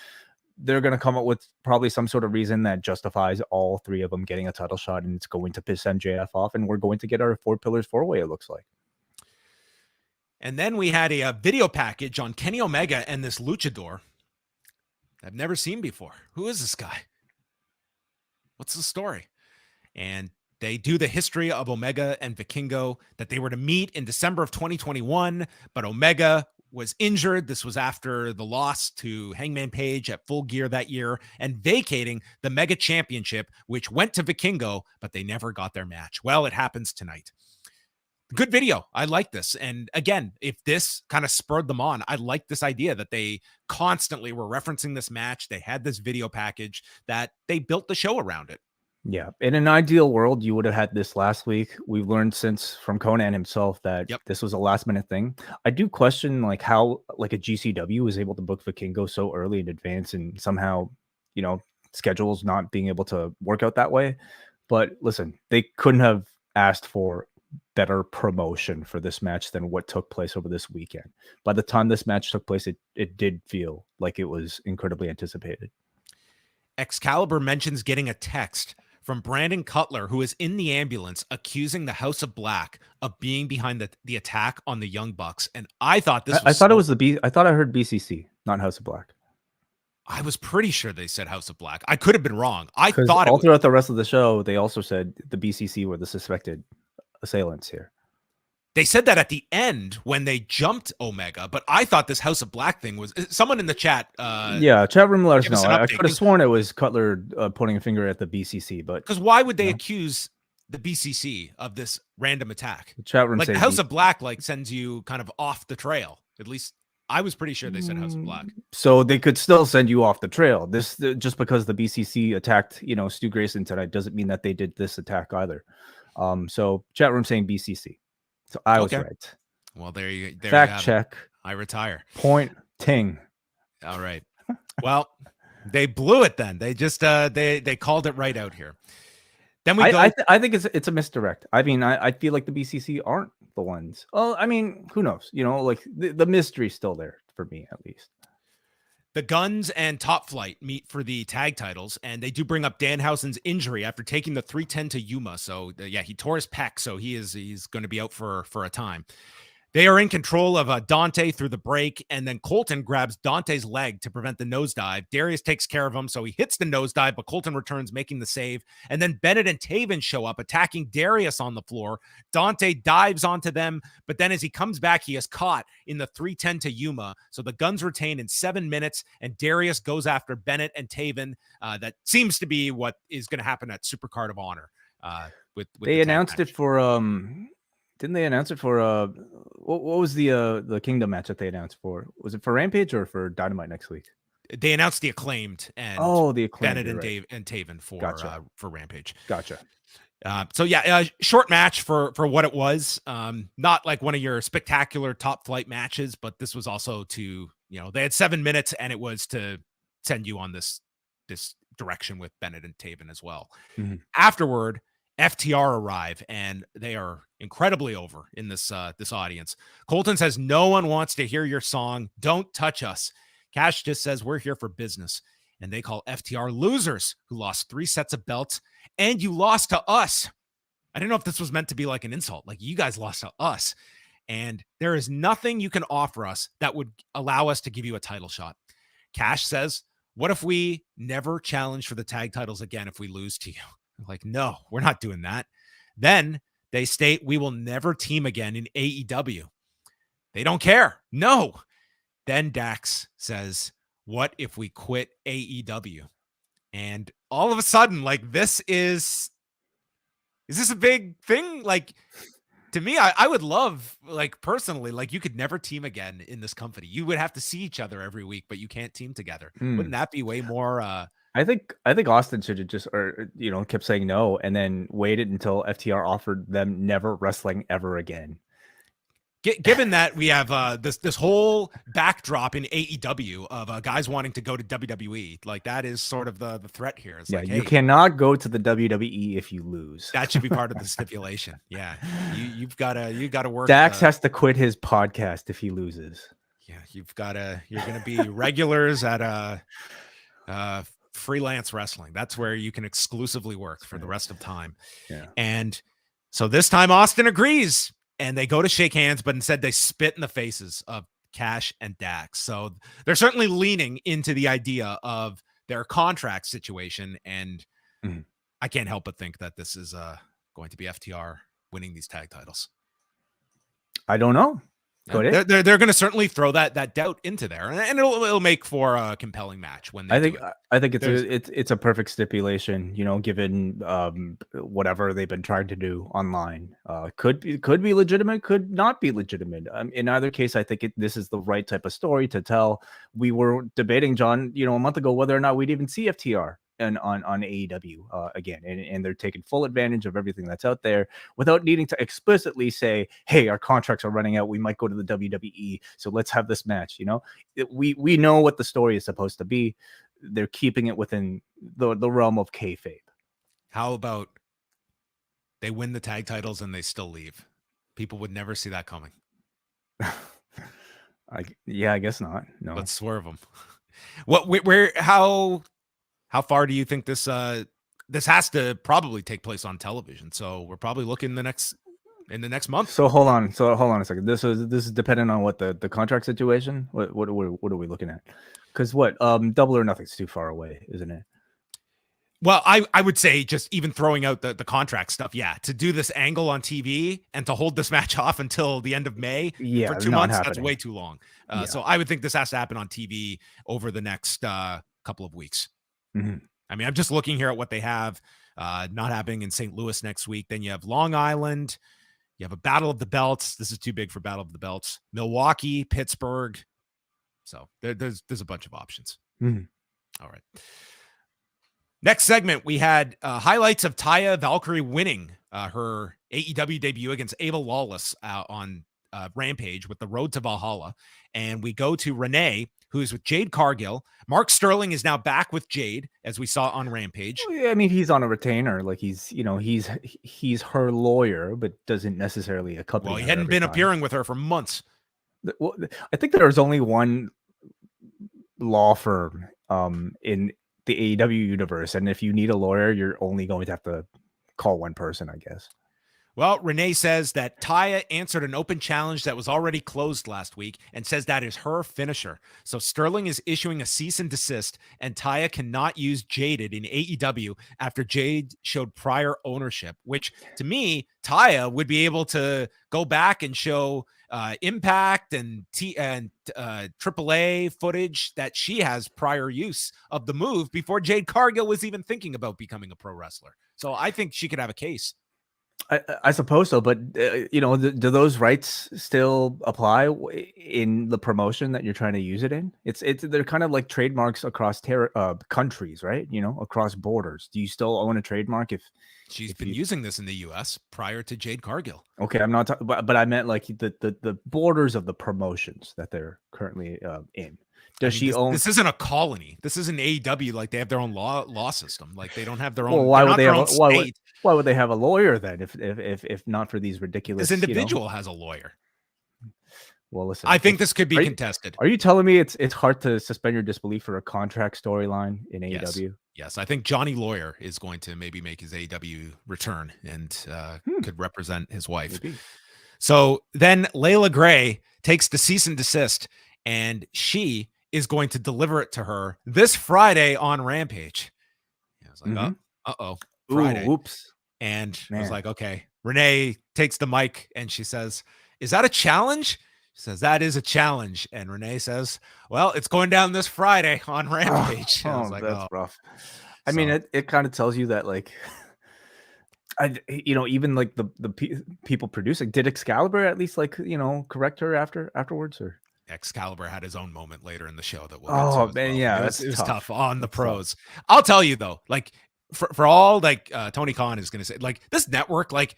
They're going to come up with probably some sort of reason that justifies all three of them getting a title shot, and it's going to piss MJF off. And we're going to get our four pillars four-way, it looks like. And then we had a video package on Kenny Omega and this luchador I've never seen before. Who is this guy? What's the story? And they do the history of Omega and Vikingo, that they were to meet in December of 2021, but Omega was injured. This was after the loss to Hangman Page at Full Gear that year, and vacating the Mega Championship, which went to Vikingo, but they never got their match. Well, it happens tonight. Good video. I like this. And again, if this kind of spurred them on, I like this idea that they constantly were referencing this match. They had this video package that they built the show around it. Yeah. In an ideal world, you would have had this last week. We've learned since from Conan himself that this was a last minute thing. I do question like how like a GCW was able to book Vikingo so early in advance, and somehow, you know, schedules not being able to work out that way. But listen, they couldn't have asked for better promotion for this match than what took place over this weekend. By the time this match took place, it did feel like it was incredibly anticipated. Excalibur mentions getting a text from Brandon Cutler, who is in the ambulance, accusing the House of Black of being behind the attack on the Young Bucks. And I thought this was I thought it was I thought I heard BCC, not House of Black. I was pretty sure they said House of Black. I could have been wrong. I thought all throughout the rest of the show, they also said the BCC were the suspected assailants here. They said that at the end when they jumped Omega, but I thought this House of Black thing was someone in the chat. Yeah, chat room, let us know. I could have sworn it was Cutler pointing a finger at the BCC, but because why would they accuse the BCC of this random attack? The chat room, like the House of Black, like sends you kind of off the trail. At least I was pretty sure they said House of Black. So they could still send you off the trail. This just because the BCC attacked, you know, Stu Grayson tonight doesn't mean that they did this attack either. So chat room saying BCC. So I was right. Well, there you go. Fact check. I retire. Point ting. All right. Well, they blew it then. They just they called it right out here. Then we I think it's a misdirect. I mean, I feel like the BCC aren't the ones. Well, I mean, who knows? You know, like the mystery's still there for me, at least. The Guns and Top Flight meet for the tag titles, and they do bring up Danhausen's injury after taking the 310 to Yuma. So yeah, he tore his pec, so he's going to be out for a time. They are in control of Dante through the break, and then Colton grabs Dante's leg to prevent the nosedive. Darius takes care of him, so he hits the nosedive, but Colton returns, making the save. And then Bennett and Taven show up, attacking Darius on the floor. Dante dives onto them, but then as he comes back, he is caught in the 310 to Yuma. So the guns retain in 7 minutes, and Darius goes after Bennett and Taven. That seems to be what is going to happen at Supercard of Honor. With they announced it for didn't they announce it for what was the Kingdom match that they announced for? Was it for Rampage or for Dynamite next week? They announced the Acclaimed and the Acclaimed, Bennett and Dave and Taven for Rampage. Gotcha. So yeah, short match for what it was. Not like one of your spectacular top flight matches, but this was also to, they had 7 minutes, and it was to send you on this direction with Bennett and Taven as well. Mm-hmm. Afterward, FTR arrive, and they are incredibly over in this audience. Colton says, "No one wants to hear your song. Don't touch us." Cash just says, "We're here for business." And they call FTR losers who lost 3 sets of belts, and you lost to us. I didn't know if this was meant to be like an insult. Like, you guys lost to us, and there is nothing you can offer us that would allow us to give you a title shot. Cash says, "What if we never challenge for the tag titles again if we lose to you?" Like, no, we're not doing that. Then they state, "We will never team again in AEW." They don't care. No. Then Dax says, "What if we quit AEW?" And all of a sudden, like, is this a big thing? Like, to me, I would love, like, personally, like, you could never team again in this company. You would have to see each other every week, but you can't team together. Wouldn't that be way more I think Austin should have just, kept saying no, and then waited until FTR offered them never wrestling ever again. Given that we have this whole backdrop in AEW of guys wanting to go to WWE, like, that is sort of the threat here. It's like, you hey, cannot go to the WWE if you lose. That should be part of the stipulation. Yeah, you gotta work. Dax has to quit his podcast if he loses. Yeah, you're gonna be regulars at freelance wrestling. That's where you can exclusively work for the rest of time. Yeah. And so this time Austin agrees, and they go to shake hands, but instead they spit in the faces of Cash and Dax. So they're certainly leaning into the idea of their contract situation. And I can't help but think that this is going to be FTR winning these tag titles. I don't know. They're going to certainly throw that doubt into there, and it'll make for a compelling match when they I think it's a perfect stipulation, given whatever they've been trying to do online. Could be legitimate, could not be legitimate. In either case, I think this is the right type of story to tell. We were debating, John, a month ago, whether or not we'd even see FTR and on AEW again, and they're taking full advantage of everything that's out there without needing to explicitly say, "Hey, our contracts are running out, we might go to the WWE, so let's have this match." We know what the story is supposed to be. They're keeping it within the realm of kayfabe. How about they win the tag titles and they still leave? People would never see that coming. I guess not. No, let's swerve them. How far do you think this has to probably take place on television? So we're probably looking in the next month. So hold on a second. This is dependent on what the contract situation. What are we looking at? Because Double or Nothing's too far away, isn't it? Well, I would say just even throwing out the contract stuff, to do this angle on TV and to hold this match off until the end of May for 2 months, that's way too long. So I would think this has to happen on TV over the next couple of weeks. Mm-hmm. I mean, I'm just looking here at what they have not happening in St. Louis next week. Then you have Long Island. You have a Battle of the Belts. This is too big for Battle of the Belts. Milwaukee, Pittsburgh. So there's a bunch of options. Mm-hmm. All right. Next segment, we had highlights of Taya Valkyrie winning her AEW debut against Ava Lawless on Rampage with the Road to Valhalla. And we go to Renee, who's with Jade Cargill. Mark Sterling is now back with Jade, as we saw on Rampage. I mean, he's on a retainer, like he's her lawyer, but doesn't necessarily accompany. Well, he hadn't been appearing with her for months. Well, I think there's only one law firm in the AEW universe, and if you need a lawyer, you're only going to have to call one person, I guess. Well, Renee says that Taya answered an open challenge that was already closed last week and says that is her finisher. So Sterling is issuing a cease and desist, and Taya cannot use Jaded in AEW after Jade showed prior ownership, which to me, Taya would be able to go back and show Impact and AAA footage that she has prior use of the move before Jade Cargill was even thinking about becoming a pro wrestler. So I think she could have a case. I suppose so, but do those rights still apply in the promotion that you're trying to use it in? They're kind of like trademarks across countries, right? Across borders. Do you still own a trademark if she's been using this in the U.S. prior to Jade Cargill? Okay, I'm not talking, but I meant like the borders of the promotions that they're currently in. Does she own? This isn't a colony. This isn't AEW. Like they have their own law system. Like they don't have their own. Well, why would they have? Why would they have a lawyer then? If not for these ridiculous. This individual has a lawyer. Well, listen. I think this could be contested. Are you telling me it's hard to suspend your disbelief for a contract storyline in AEW? Yes, I think Johnny Lawyer is going to maybe make his AEW return and could represent his wife. Maybe. So then Layla Gray takes the cease and desist, and she is going to deliver it to her this Friday on Rampage. I was like, uh-oh, Friday. Ooh, oops. And I was like, okay. Renee takes the mic and she says, is that a challenge? She says, that is a challenge. And Renee says, well, it's going down this Friday on Rampage. I was like, that's rough. I mean, it kind of tells you that, like, even like the people producing, did Excalibur at least correct her afterwards, or? Excalibur had his own moment later in the show that it was tough on the pros. I'll tell you though, like for all like Tony Khan is gonna say, like this network, like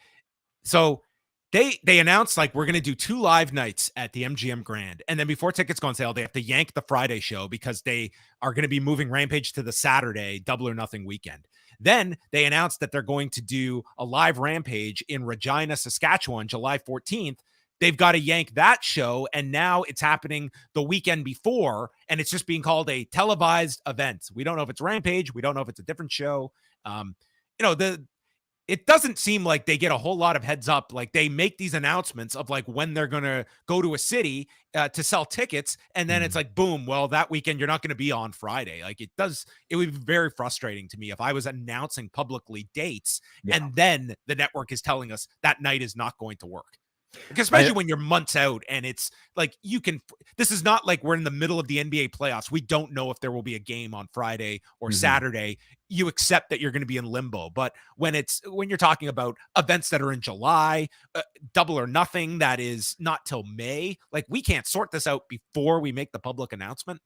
so they announced like we're gonna do 2 live nights at the MGM Grand, and then before tickets go on sale, they have to yank the Friday show because they are gonna be moving Rampage to the Saturday Double or Nothing weekend. Then they announced that they're going to do a live Rampage in Regina, Saskatchewan, July 14th. They've got to yank that show, and now it's happening the weekend before, and it's just being called a televised event. We don't know if it's Rampage. We don't know if it's a different show. It doesn't seem like they get a whole lot of heads up. Like they make these announcements of like when they're going to go to a city to sell tickets, and then it's like, boom, well, that weekend you're not going to be on Friday. Like it would be very frustrating to me if I was announcing publicly dates and then the network is telling us that night is not going to work. Because especially when you're months out and it's like this is not like we're in the middle of the NBA playoffs. We don't know if there will be a game on Friday or Saturday. You accept that you're going to be in limbo. But when you're talking about events that are in July, Double or Nothing, that is not till May, like we can't sort this out before we make the public announcement.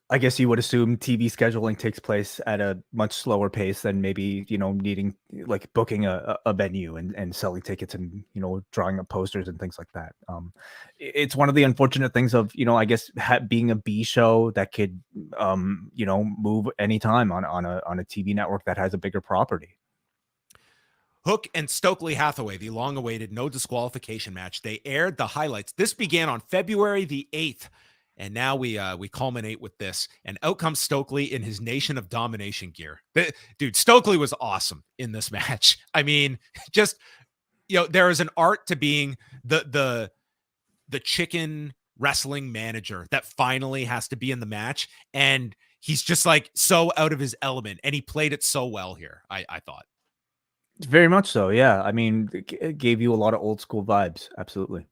I guess you would assume TV scheduling takes place at a much slower pace than maybe, needing like booking a venue and selling tickets and, drawing up posters and things like that. It's one of the unfortunate things of, I guess being a B show that could, move anytime on a TV network that has a bigger property. Hook and Stokley Hathaway, the long-awaited no disqualification match. They aired the highlights. This began on February the 8th. And now we culminate with this, and out comes Stokley in his Nation of Domination gear. Dude, Stokley was awesome in this match. I mean, just there is an art to being the chicken wrestling manager that finally has to be in the match, and he's just like so out of his element, and he played it so well here. I thought very much so. Yeah, I mean, it gave you a lot of old school vibes. Absolutely.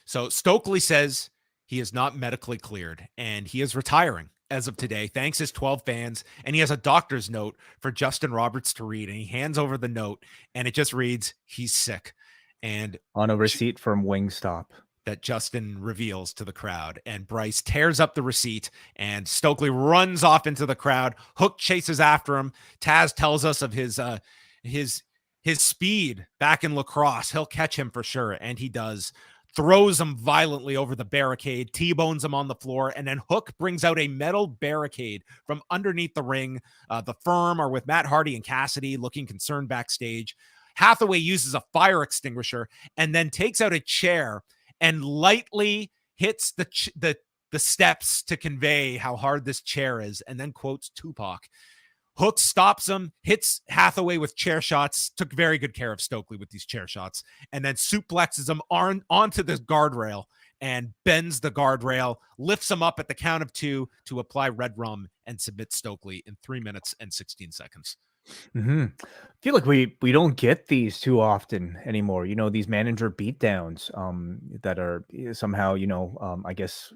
So Stokley says he is not medically cleared, and he is retiring as of today. Thanks his 12 fans, and he has a doctor's note for Justin Roberts to read, and he hands over the note, and it just reads, he's sick. And on a receipt from Wingstop that Justin reveals to the crowd, and Bryce tears up the receipt, and Stokley runs off into the crowd. Hook chases after him. Taz tells us of his speed back in lacrosse. He'll catch him for sure, and he does. Throws him violently over the barricade, T-bones him on the floor, and then Hook brings out a metal barricade from underneath the ring. The Firm are with Matt Hardy and Cassidy looking concerned backstage. Hathaway uses a fire extinguisher and then takes out a chair and lightly hits the steps to convey how hard this chair is, and then quotes Tupac. Hook stops him, hits Hathaway with chair shots, took very good care of Stokley with these chair shots, and then suplexes him onto the guardrail and bends the guardrail, lifts him up at the count of 2 to apply red rum and submit Stokley in 3 minutes and 16 seconds. I feel like we don't get these too often anymore. These manager beatdowns that are somehow, I guess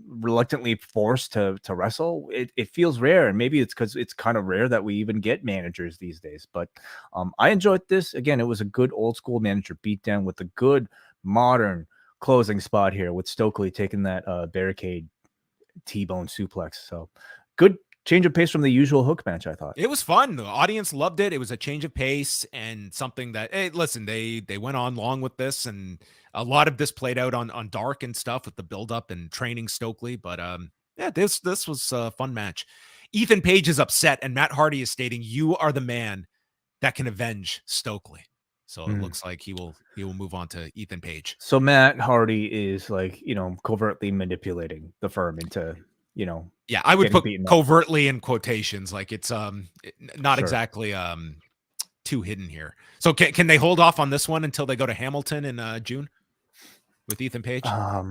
reluctantly forced to wrestle. It feels rare, and maybe it's because it's kind of rare that we even get managers these days. But I enjoyed this. Again, it was a good old school manager beatdown with a good modern closing spot here with Stokley taking that barricade T-bone suplex. So good change of pace from the usual Hook match, I thought. It was fun. The audience loved it. It was a change of pace and something that, hey, listen, they went on long with this, and a lot of this played out on Dark and stuff with the buildup and training Stokley. But yeah, this was a fun match. Ethan Page is upset, and Matt Hardy is stating, "You are the man that can avenge Stokley." So it looks like he will move on to Ethan Page. So Matt Hardy is like, covertly manipulating the firm into, yeah, I would put covertly in quotations, like it's not exactly too hidden here. So can they hold off on this one until they go to Hamilton in June with Ethan Page? I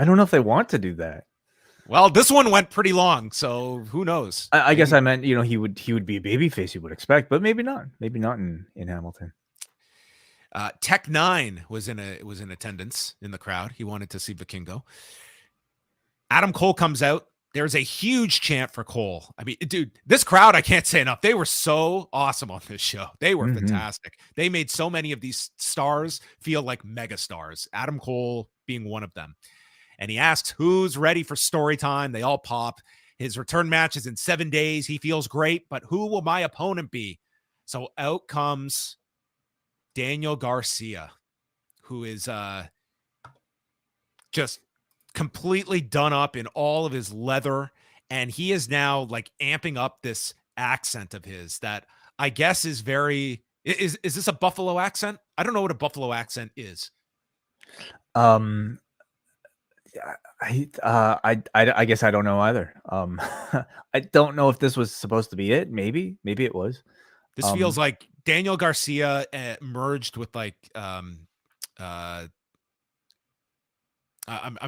don't know if they want to do that. Well, this one went pretty long, so who knows? I guess I meant, he would be a babyface, you would expect, but maybe not in Hamilton. Tech 9 was in attendance in the crowd. He wanted to see Vikingo. Adam Cole comes out. There's a huge chant for Cole. I mean, dude, this crowd, I can't say enough. They were so awesome on this show. They were fantastic. They made so many of these stars feel like mega stars. Adam Cole being one of them. And he asks, who's ready for story time? They all pop. His return match is in 7 days. He feels great, but who will my opponent be? So out comes Daniel Garcia, who is just completely done up in all of his leather, and he is now like amping up this accent of his that I guess is very is this a Buffalo accent? I don't know what a Buffalo accent is. I guess I don't know either. I don't know if this was supposed to be it. Maybe it was. This feels like Daniel Garcia merged with like I'm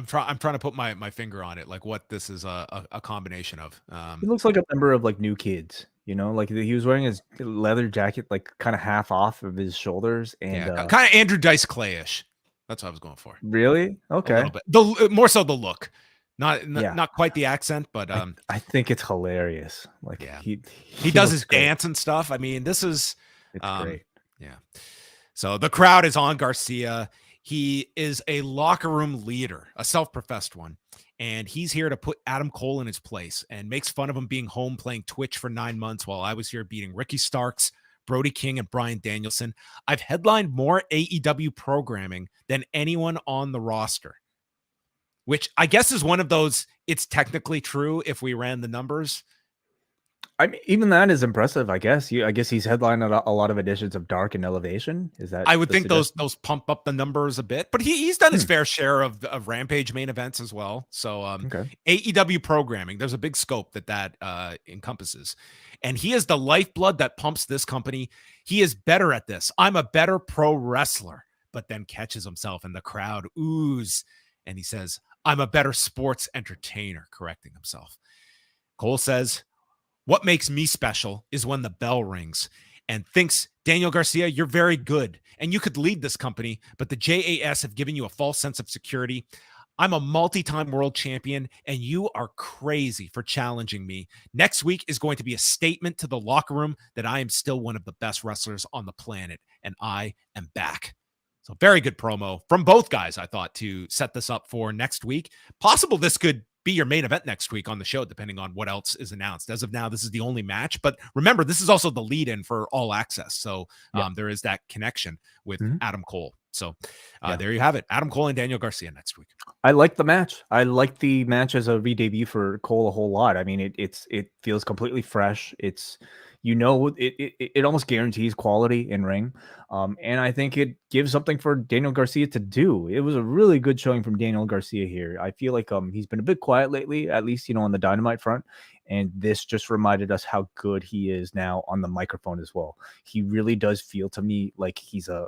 trying to put my finger on it, like what this is a combination of. He looks like a member of like New Kids, like he was wearing his leather jacket like kind of half off of his shoulders, and kind of Andrew Dice Clay-ish. That's what I was going for. Really? Okay. More so the look, not quite the accent, but I think it's hilarious. Like he does his dance and stuff. I mean, it's great. Yeah. So the crowd is on Garcia. He is a locker room leader, a self-professed one, and he's here to put Adam Cole in his place and makes fun of him being home playing Twitch for 9 months while I was here beating Ricky Starks, Brody King, and Bryan Danielson. I've headlined more AEW programming than anyone on the roster, which I guess is one of those, it's technically true if we ran the numbers. I mean, even that is impressive, I guess. I guess he's headlined a lot of editions of Dark and Elevation. Is that? I would think those pump up the numbers a bit, but he's done his fair share of Rampage main events as well. So AEW programming, there's a big scope that encompasses, and he is the lifeblood that pumps this company. He is better at this. I'm a better pro wrestler, but then catches himself and the crowd oohs, and he says, I'm a better sports entertainer, correcting himself. Cole says, what makes me special is when the bell rings, and thinks, Daniel Garcia, you're very good and you could lead this company, but the JAS have given you a false sense of security. I'm a multi-time world champion and you are crazy for challenging me. Next week is going to be a statement to the locker room that I am still one of the best wrestlers on the planet and I am back. So very good promo from both guys, I thought, to set this up for next week. Possible this could be your main event next week on the show, depending on what else is announced. As of now, this is the only match, but remember, this is also the lead-in for All Access. So there is that connection with Adam Cole. So Yeah. there you have it. Adam Cole and Daniel Garcia next week. I like the match. I like the match as a re-debut for Cole a whole lot. I mean, it feels completely fresh. It's, it almost guarantees quality in ring. And I think it gives something for Daniel Garcia to do. It was a really good showing from Daniel Garcia here. I feel like he's been a bit quiet lately, at least, on the Dynamite front. And this just reminded us how good he is now on the microphone as well. He really does feel to me like he's a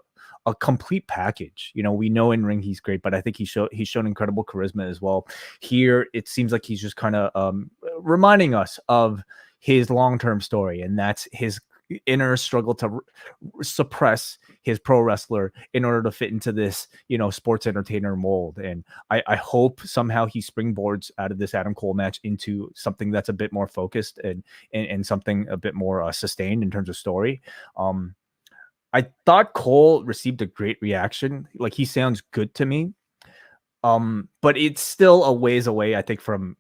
complete package. We know in ring he's great, but I think he's shown incredible charisma as well. Here, it seems like he's just kind of reminding us of his long-term story, and that's his inner struggle to suppress his pro wrestler in order to fit into this, sports entertainer mold. And I hope somehow he springboards out of this Adam Cole match into something that's a bit more focused and something a bit more sustained in terms of story. I thought Cole received a great reaction. Like, he sounds good to me. But it's still a ways away, I think, from,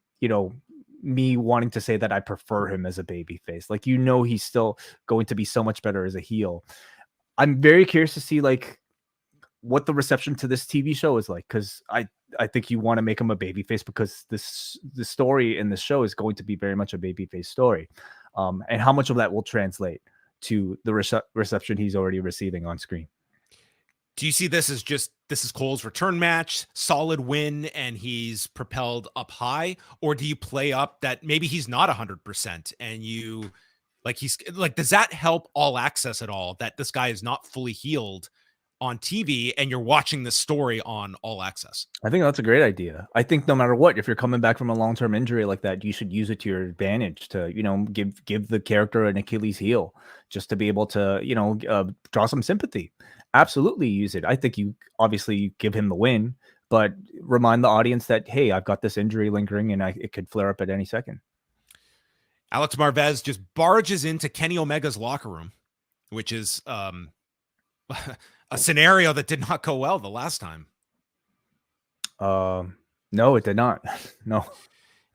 me wanting to say that I prefer him as a babyface. Like, he's still going to be so much better as a heel. I'm very curious to see what the reception to this TV show is like, because I think you want to make him a babyface because the story in this show is going to be very much a babyface story. And how much of that will translate to the reception he's already receiving on screen. Do you see this as this is Cole's return match, solid win, and he's propelled up high? Or do you play up that maybe he's not 100% and does that help All Access at all, that this guy is not fully healed on TV and you're watching the story on All Access? I think that's a great idea. I think no matter what, if you're coming back from a long-term injury like that, you should use it to your advantage to, give the character an Achilles heel just to be able to, draw some sympathy. Absolutely use it. I think you obviously give him the win, but remind the audience that, hey, I've got this injury lingering and it could flare up at any second. Alex Marvez just barges into Kenny Omega's locker room, which is a scenario that did not go well the last time. No, it did not. No.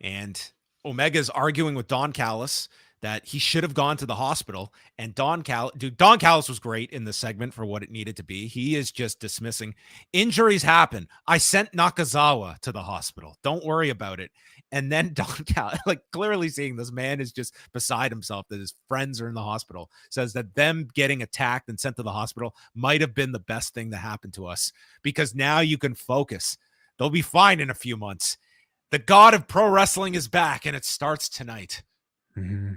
And Omega's arguing with Don Callis that he should have gone to the hospital. And Don Callis was great in the segment for what it needed to be. He is just dismissing. Injuries happen. I sent Nakazawa to the hospital. Don't worry about it. And then Don Callis, clearly seeing this man is just beside himself that his friends are in the hospital, says that them getting attacked and sent to the hospital might have been the best thing that happened to us, because now you can focus. They'll be fine in a few months. The god of pro wrestling is back, and it starts tonight. Mm-hmm.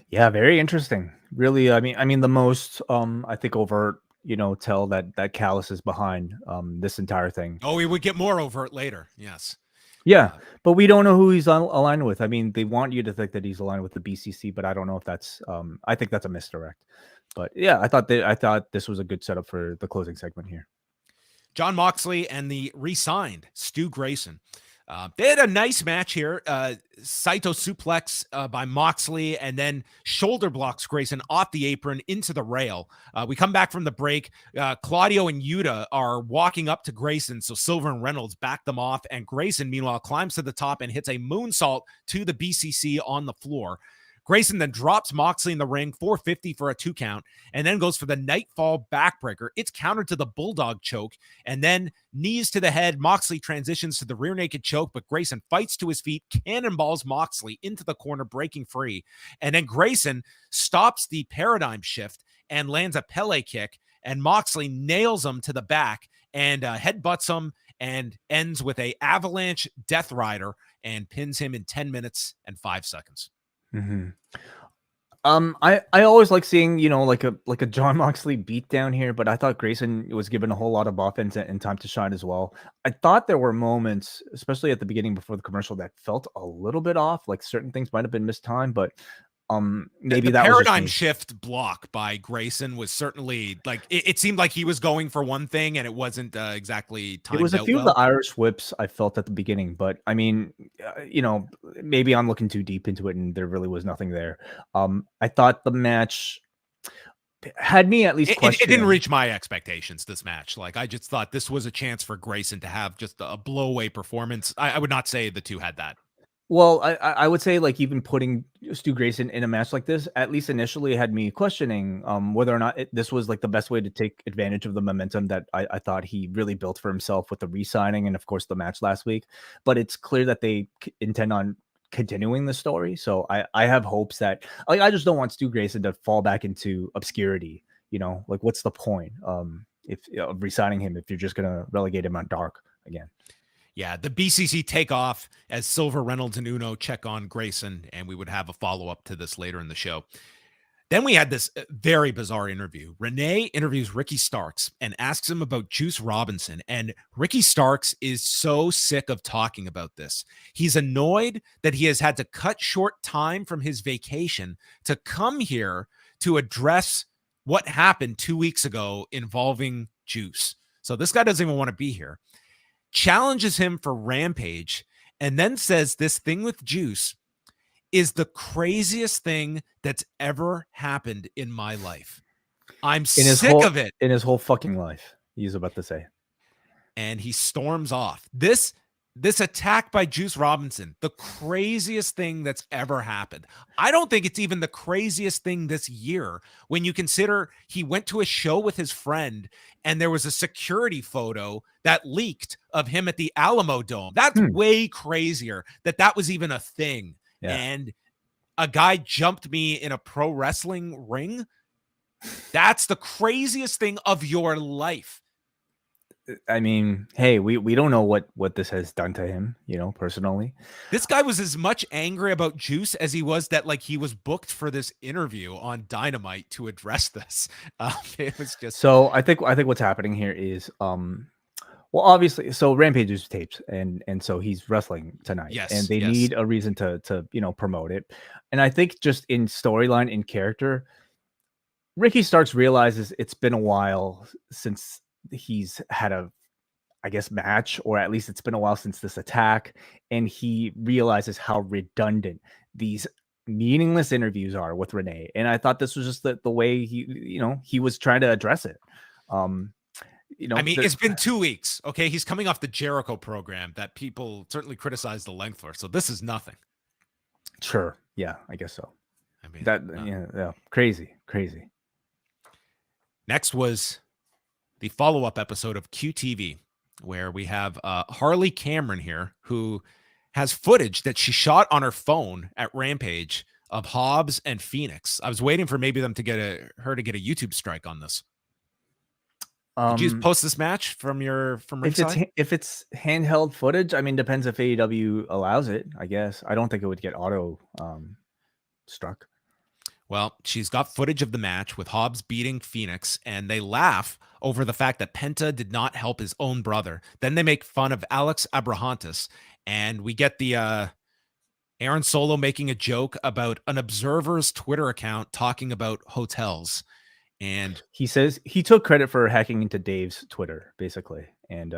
Yeah, very interesting. Really, I mean, the most I think overt, tell that Callis is behind this entire thing. Oh, we would get more overt later. Yes. Yeah, but we don't know who he's aligned with. I mean, they want you to think that he's aligned with the BCC, but I don't know if that's. I think that's a misdirect. But yeah, I thought this was a good setup for the closing segment here. Jon Moxley and the re-signed Stu Grayson. They had a nice match here. Saito suplex by Moxley, and then shoulder blocks Grayson off the apron into the rail. We come back from the break. Claudio and Yuta are walking up to Grayson, so Silver and Reynolds back them off, and Grayson, meanwhile, climbs to the top and hits a moonsault to the BCC on the floor. Grayson then drops Moxley in the ring, 450 for a 2 count, and then goes for the Nightfall backbreaker. It's countered to the Bulldog choke, and then knees to the head. Moxley transitions to the rear naked choke, but Grayson fights to his feet, cannonballs Moxley into the corner, breaking free. And then Grayson stops the paradigm shift and lands a Pele kick, and Moxley nails him to the back and headbutts him and ends with a avalanche Death Rider and pins him in 10 minutes and 5 seconds. Mm-hmm. I always like seeing, like a Jon Moxley beatdown here, but I thought Grayson was given a whole lot of offense and time to shine as well. I thought there were moments, especially at the beginning before the commercial, that felt a little bit off. Like, certain things might have been mistimed, but maybe the that paradigm shift block by Grayson was certainly it seemed like he was going for one thing and it wasn't exactly timed. It was a few of the Irish whips I felt at the beginning, but I mean, maybe I'm looking too deep into it and there really was nothing there. I thought the match had me at least questioning. It didn't reach my expectations, this match. I just thought this was a chance for Grayson to have just a blow away performance. I would not say the two had that. Well, I would say like even putting Stu Grayson in a match like this, at least initially had me questioning whether or not this was like the best way to take advantage of the momentum that I thought he really built for himself with the re-signing and of course the match last week. But it's clear that they intend on continuing the story. So I have hopes that like I just don't want Stu Grayson to fall back into obscurity. You know, like what's the point if re-signing him if you're just gonna relegate him on dark again? Yeah, the BCC take off as Silver, Reynolds, and Uno check on Grayson, and we would have a follow-up to this later in the show. Then we had this very bizarre interview. Renee interviews Ricky Starks and asks him about Juice Robinson, and Ricky Starks is so sick of talking about this. He's annoyed that he has had to cut short time from his vacation to come here to address what happened 2 weeks ago involving Juice. So this guy doesn't even want to be here. Challenges him for Rampage, and then says this thing with Juice is the craziest thing that's ever happened in my life. I'm sick of it. In his whole fucking life, he's about to say. And he storms off. This attack by Juice Robinson, the craziest thing that's ever happened. I don't think it's even the craziest thing this year when you consider he went to a show with his friend and there was a security photo that leaked of him at the Alamo Dome. That's way crazier that was even a thing. Yeah. And a guy jumped me in a pro wrestling ring. That's the craziest thing of your life. I mean, hey, we don't know what this has done to him, you know, personally. This guy was as much angry about Juice as he was that like he was booked for this interview on Dynamite to address this. It was just so I think what's happening here is well, obviously, so Rampage is taped, and so he's wrestling tonight, and they need a reason to you know promote it. And I think just in storyline, in character, Ricky Starks realizes it's been a while since he's had a, I guess, match, or at least it's been a while since this attack, and he realizes how redundant these meaningless interviews are with Renee. And I thought this was just the way he was trying to address it. You know, I mean, it's been 2 weeks. Okay, he's coming off the Jericho program that people certainly criticize the length for. So this is nothing. Sure, yeah, I guess so. I mean, yeah, crazy. Next was the follow-up episode of QTV, where we have Harley Cameron here, who has footage that she shot on her phone at Rampage of Hobbs and Phoenix. I was waiting for maybe them to get her to get a YouTube strike on this. Did you post this match from ringside? If it's handheld footage, I mean, depends if AEW allows it, I guess. I don't think it would get auto struck. Well, she's got footage of the match with Hobbs beating Phoenix, and they laugh over the fact that Penta did not help his own brother. Then they make fun of Alex Abrahantes, and we get the Aaron Solo making a joke about an Observer's Twitter account talking about hotels. And he says he took credit for hacking into Dave's Twitter, basically, and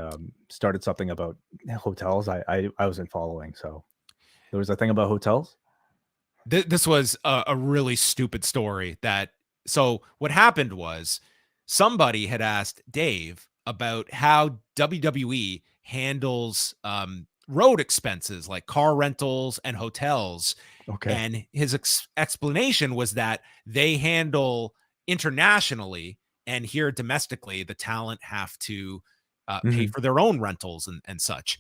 started something about hotels. I wasn't following, so there was a thing about hotels. This was a really stupid story. So what happened was somebody had asked Dave about how WWE handles road expenses like car rentals and hotels. Okay. And his explanation was that they handle internationally, and here domestically, the talent have to pay for their own rentals and such.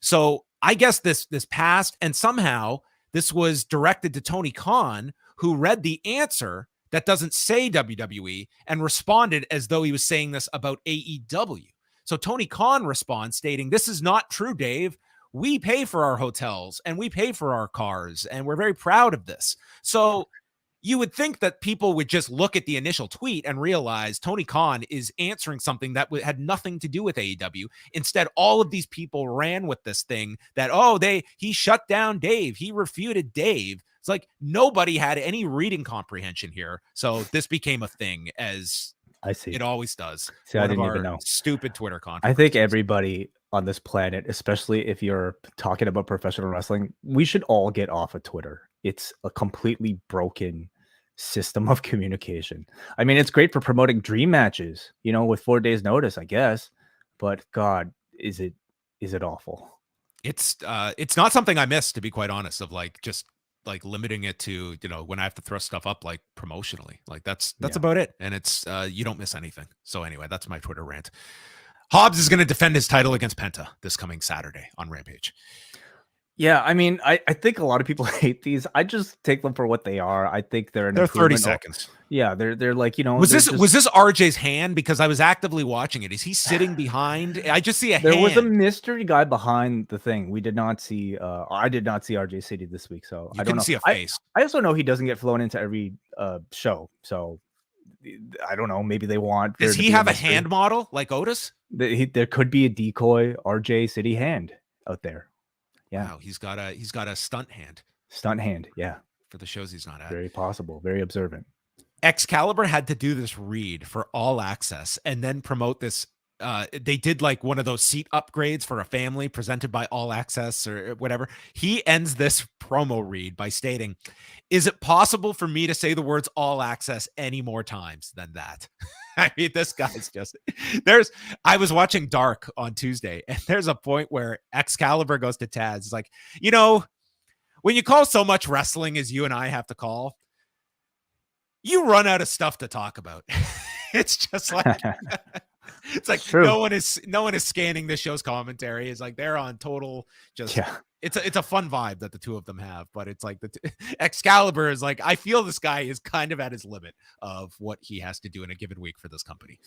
So I guess this passed, and somehow this was directed to Tony Khan, who read the answer that doesn't say WWE and responded as though he was saying this about AEW. So Tony Khan responds stating, "This is not true, Dave. We pay for our hotels and we pay for our cars, and we're very proud of this." So you would think that people would just look at the initial tweet and realize Tony Khan is answering something that had nothing to do with AEW. Instead, all of these people ran with this thing that, he shut down Dave. He refuted Dave. It's like nobody had any reading comprehension here. So this became a thing, as I see it always does. See, I didn't even know. Stupid Twitter content. I think everybody on this planet, especially if you're talking about professional wrestling, we should all get off of Twitter. It's a completely broken system of communication. I mean, it's great for promoting dream matches, with 4 days notice, I guess, but God, is it awful. It's not something I miss, to be quite honest, of like just like limiting it to, when I have to throw stuff up like promotionally. Like that's about it. And it's you don't miss anything. So anyway, that's my Twitter rant. Hobbs is going to defend his title against Penta this coming Saturday on Rampage. Yeah, I mean, I think a lot of people hate these. I just take them for what they are. I think they're 30 seconds. Yeah, they're like, was this RJ's hand? Because I was actively watching it. Is he sitting behind? I just see a hand. There was a mystery guy behind the thing. We did not see. I did not see RJ City this week, so I don't know. See a face. I also know he doesn't get flown into every show, so I don't know. Maybe they want. Does he have a hand model like Otis? There could be a decoy RJ City hand out there. Yeah, wow, he's got a stunt hand. Stunt hand, yeah. For the shows he's not at. Very possible. Very observant. Excalibur had to do this read for All Access and then promote this. They did like one of those seat upgrades for a family presented by All Access or whatever. He ends this promo read by stating, "Is it possible for me to say the words All Access any more times than that?" I mean, this guy's just I was watching Dark on Tuesday, and there's a point where Excalibur goes to Taz. It's like, when you call so much wrestling as you and I have to call, you run out of stuff to talk about. It's just like it's like no one is scanning the show's commentary. It's like they're on total just it's a fun vibe that the two of them have, but it's like Excalibur is like, I feel this guy is kind of at his limit of what he has to do in a given week for this company.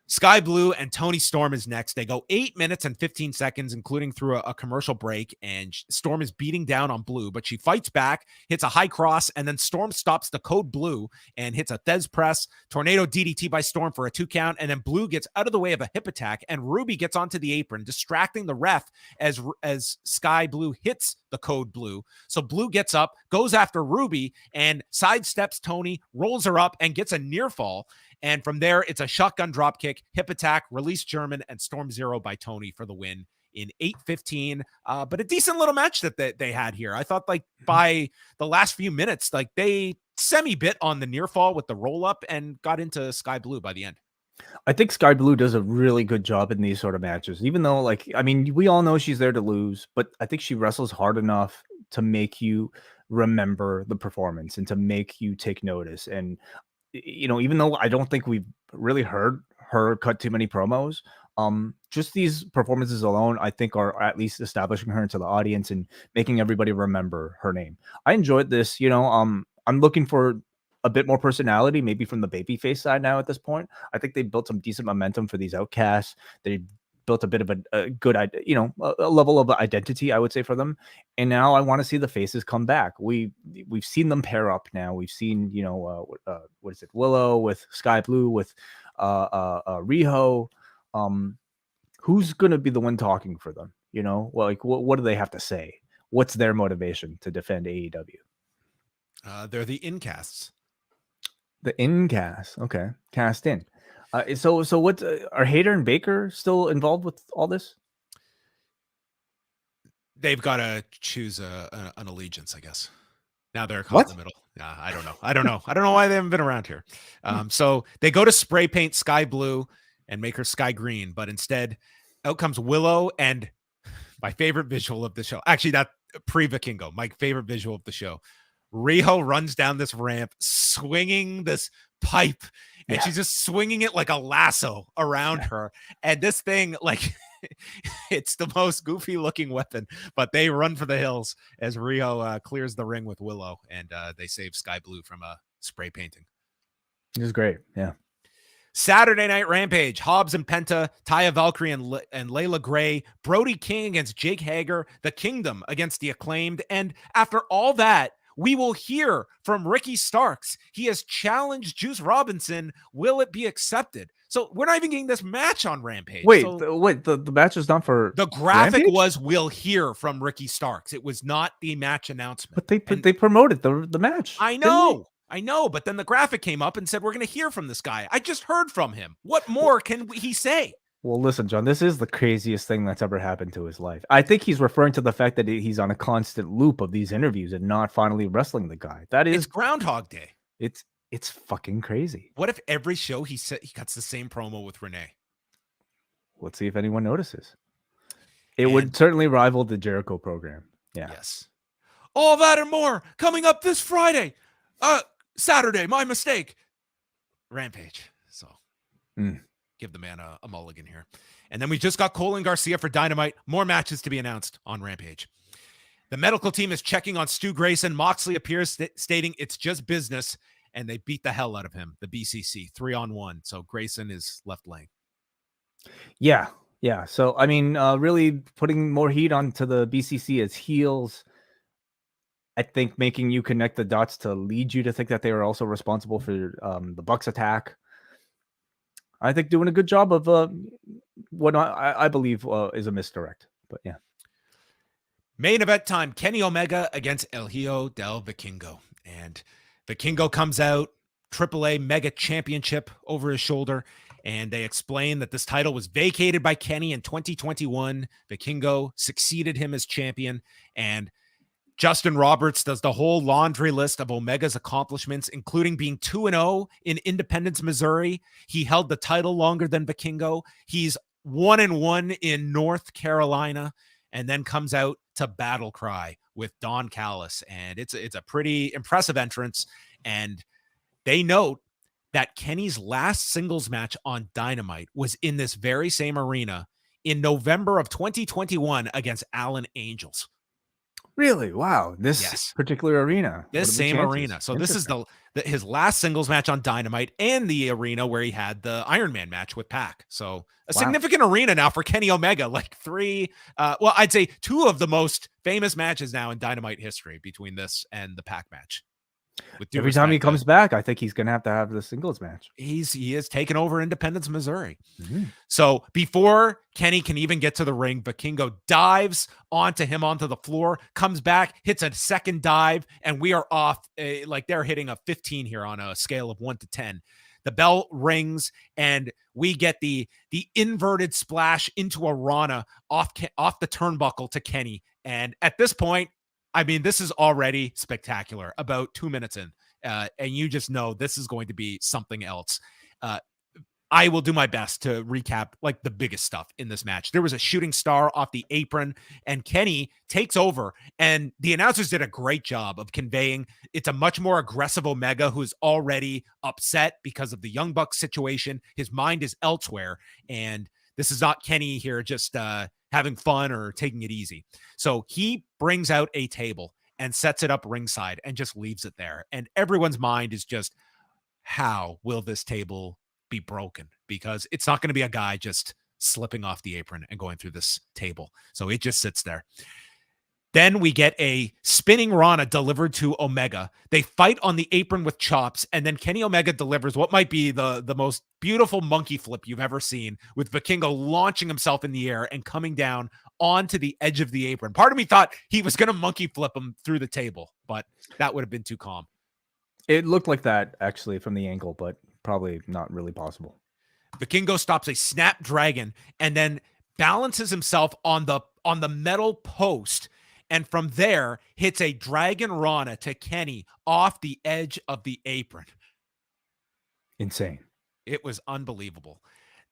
Skye Blue and Toni Storm is next. They go 8 minutes and 15 seconds, including through a commercial break, and Storm is beating down on Blue, but she fights back, hits a high cross, and then Storm stops the code Blue and hits a Thez press, tornado DDT by Storm for a 2 count, and then Blue gets out of the way of a hip attack, and Ruby gets onto the apron, distracting the ref as Skye Blue hits the code Blue. So Blue gets up, goes after Ruby, and sidesteps Toni, rolls her up, and gets a near fall. And from there, it's a shotgun dropkick, hip attack, release German, and Storm Zero by Toni for the win in 8:15. But a decent little match that they had here. I thought like by the last few minutes, like they semi-bit on the near fall with the roll up and got into Skye Blue by the end. I think Skye Blue does a really good job in these sort of matches, even though, like, I mean, we all know she's there to lose, but I think she wrestles hard enough to make you remember the performance and to make you take notice. And even though I don't think we've really heard her cut too many promos, just these performances alone, I think, are at least establishing her into the audience and making everybody remember her name. I enjoyed this. I'm looking for a bit more personality, maybe from the babyface side now at this point. I think they built some decent momentum for these outcasts. They built a bit of a good, a level of identity, I would say, for them. And now I want to see the faces come back. We've seen them pair up now. We've seen, what is it? Willow with Skye Blue with Riho. Who's going to be the one talking for them? What do they have to say? What's their motivation to defend AEW? They're the incasts. The incast. Okay. Cast in. So what are Hayter and Baker still involved with all this? They've got to choose an allegiance, I guess. Now they're caught in the middle. I don't know why they haven't been around here. So they go to spray paint Skye Blue and make her Skye Green, but instead out comes Willow and my favorite visual of the show. Actually, that pre-Vikingo, my favorite visual of the show. Riho runs down this ramp, swinging this pipe, and she's just swinging it like a lasso around her. And this thing, like, it's the most goofy looking weapon, but they run for the hills as Riho clears the ring with Willow, and they save Skye Blue from a spray painting. It was great. Yeah. Saturday Night Rampage, Hobbs and Penta, Taya Valkyrie and Layla Gray, Brody King against Jake Hager, The Kingdom against The Acclaimed. And after all that, we will hear from Ricky Starks. He has challenged Juice Robinson. Will it be accepted? So we're not even getting this match on Rampage. Wait, the match is not for the graphic. Rampage? Was we'll hear from Ricky Starks. It was not the match announcement. But they promoted the match. I know, but then the graphic came up and said we're going to hear from this guy. I just heard from him. What more can he say? Well, listen, John, this is the craziest thing that's ever happened to his life. I think he's referring to the fact that he's on a constant loop of these interviews and not finally wrestling the guy. It's Groundhog Day. It's fucking crazy. What if every show he cuts the same promo with Renee? Let's see if anyone notices. It would certainly rival the Jericho program. Yeah. Yes. All that and more coming up this Friday. Saturday, my mistake. Rampage. So give the man a mulligan here. And then we just got Cole and Garcia for Dynamite. More matches to be announced on Rampage. The medical team is checking on Stu Grayson. Moxley appears stating it's just business, and they beat the hell out of him. The BCC 3-on-1. So Grayson is left laying. Yeah. Yeah. So, I mean, really putting more heat onto the BCC as heels. I think making you connect the dots to lead you to think that they were also responsible for the Bucks attack. I think doing a good job of what I believe is a misdirect. But yeah. Main event time, Kenny Omega against El Hijo del Vikingo. And Vikingo comes out, AAA Mega Championship over his shoulder. And they explain that this title was vacated by Kenny in 2021. Vikingo succeeded him as champion. And Justin Roberts does the whole laundry list of Omega's accomplishments, including being 2-0 in Independence, Missouri. He held the title longer than Vikingo. He's 1-1 in North Carolina, and then comes out to Battle Cry with Don Callis. And it's a pretty impressive entrance. And they note that Kenny's last singles match on Dynamite was in this very same arena in November of 2021 against Allen Angels. Really? Wow. This particular arena. This same arena. So this is his last singles match on Dynamite and the arena where he had the Iron Man match with Pac. So a significant arena now for Kenny Omega. Like I'd say two of the most famous matches now in Dynamite history between this and the Pac match. Every time he comes back, I think he's going to have the singles match. He is taking over Independence, Missouri. Mm-hmm. So before Kenny can even get to the ring, Vikingo dives onto the floor, comes back, hits a second dive, and we are off. Like they're hitting a 15 here on a scale of 1 to 10. The bell rings, and we get the inverted splash into a Rana off the turnbuckle to Kenny. And at this point, I mean, this is already spectacular about 2 minutes in, and you just know this is going to be something else. I will do my best to recap like the biggest stuff in this match. There was a shooting star off the apron, and Kenny takes over, and the announcers did a great job of conveying it's a much more aggressive Omega who's already upset because of the Young Bucks situation. His mind is elsewhere, and this is not Kenny here just having fun or taking it easy. So he brings out a table and sets it up ringside and just leaves it there. And everyone's mind is just, how will this table be broken? Because it's not going to be a guy just slipping off the apron and going through this table. So it just sits there. Then we get a spinning Rana delivered to Omega. They fight on the apron with chops, and then Kenny Omega delivers what might be the most beautiful monkey flip you've ever seen, with Vikingo launching himself in the air and coming down onto the edge of the apron. Part of me thought he was going to monkey flip him through the table, but that would have been too calm. It looked like that, actually, from the angle, but probably not really possible. Vikingo stops a snap dragon and then balances himself on the metal post, and from there hits a Dragon Rana to Kenny off the edge of the apron. Insane. It was unbelievable.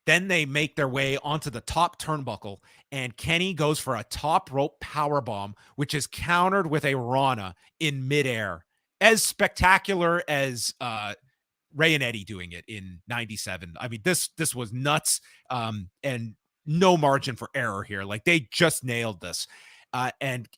Then they make their way onto the top turnbuckle, and Kenny goes for a top rope powerbomb, which is countered with a Rana in midair. As spectacular as Ray and Eddie doing it in 97. I mean, this was nuts, and no margin for error here. Like, they just nailed this. And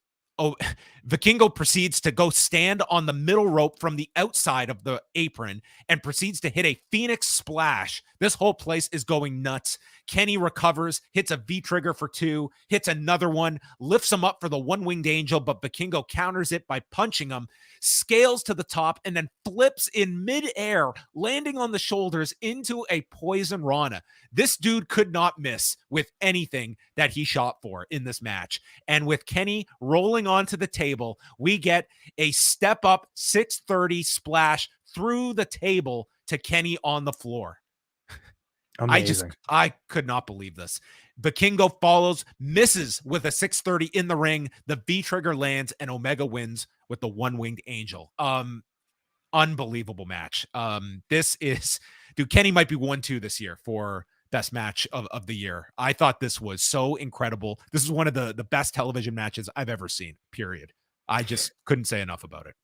Vikingo proceeds to go stand on the middle rope from the outside of the apron and proceeds to hit a Phoenix splash. This whole place is going nuts. Kenny recovers, hits a V-trigger for 2, hits another one, lifts him up for the one-winged angel, but Vikingo counters it by punching him, scales to the top, and then flips in midair, landing on the shoulders into a poison Rana. This dude could not miss with anything that he shot for in this match. And with Kenny rolling onto the table, we get a step-up 630 splash through the table to Kenny on the floor. Amazing. I could not believe this. Vikingo follows, misses with a 630 in the ring. The V-trigger lands, and Omega wins with the one-winged angel. Unbelievable match. This is, dude, Kenny might be 1-2 this year for best match of the year. I thought this was so incredible. This is one of the best television matches I've ever seen, period. I just couldn't say enough about it.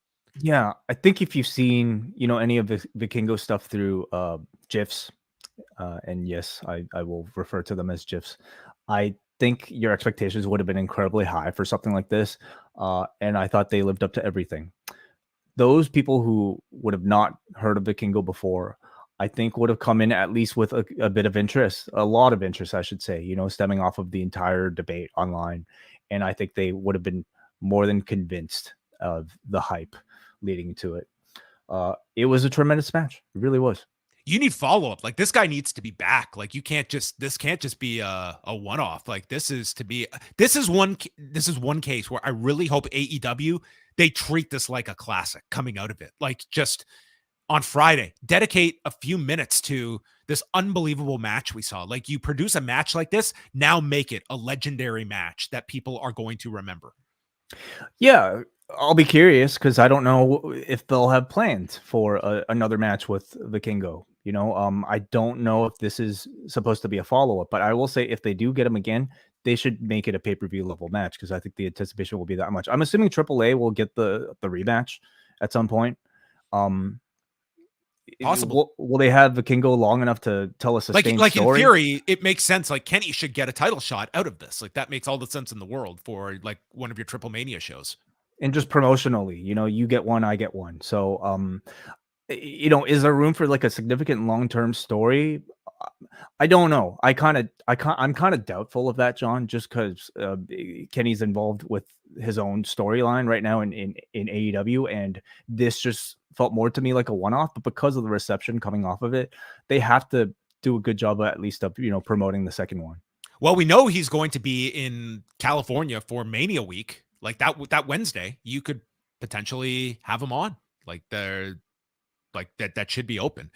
Yeah, I think if you've seen, any of the Vikingo stuff through GIFs, and yes, I will refer to them as GIFs, I think your expectations would have been incredibly high for something like this, and I thought they lived up to everything. Those people who would have not heard of Vikingo before, I think would have come in at least with a bit of interest, a lot of interest, I should say, stemming off of the entire debate online. And I think they would have been more than convinced of the hype leading to it. It was a tremendous match. It really was. You need follow-up. Like, this guy needs to be back. Like, this can't just be a one-off. Like, this is one case where I really hope AEW, they treat this like a classic coming out of it. Like, just on Friday, dedicate a few minutes to this unbelievable match we saw. Like, you produce a match like this, now make it a legendary match that people are going to remember. Yeah, I'll be curious because I don't know if they'll have plans for another match with Vikingo. I don't know if this is supposed to be a follow-up, but I will say if they do get him again, they should make it a pay-per-view level match because I think the anticipation will be that much. I'm assuming AAA will get the rematch at some point. Possible. Will they have Vikingo long enough to tell us a sustained like story? In theory, it makes sense. Like, Kenny should get a title shot out of this. Like, that makes all the sense in the world for like one of your Triple Mania shows. And just promotionally, you get one, I get one. So, is there room for like a significant long-term story? I don't know. I'm kind of doubtful of that, John, just because Kenny's involved with his own storyline right now in AEW, and this just felt more to me like a one-off. But because of the reception coming off of it, they have to do a good job at least of promoting the second one. Well, we know he's going to be in California for Mania Week, like that Wednesday. You could potentially have him on, like that should be open.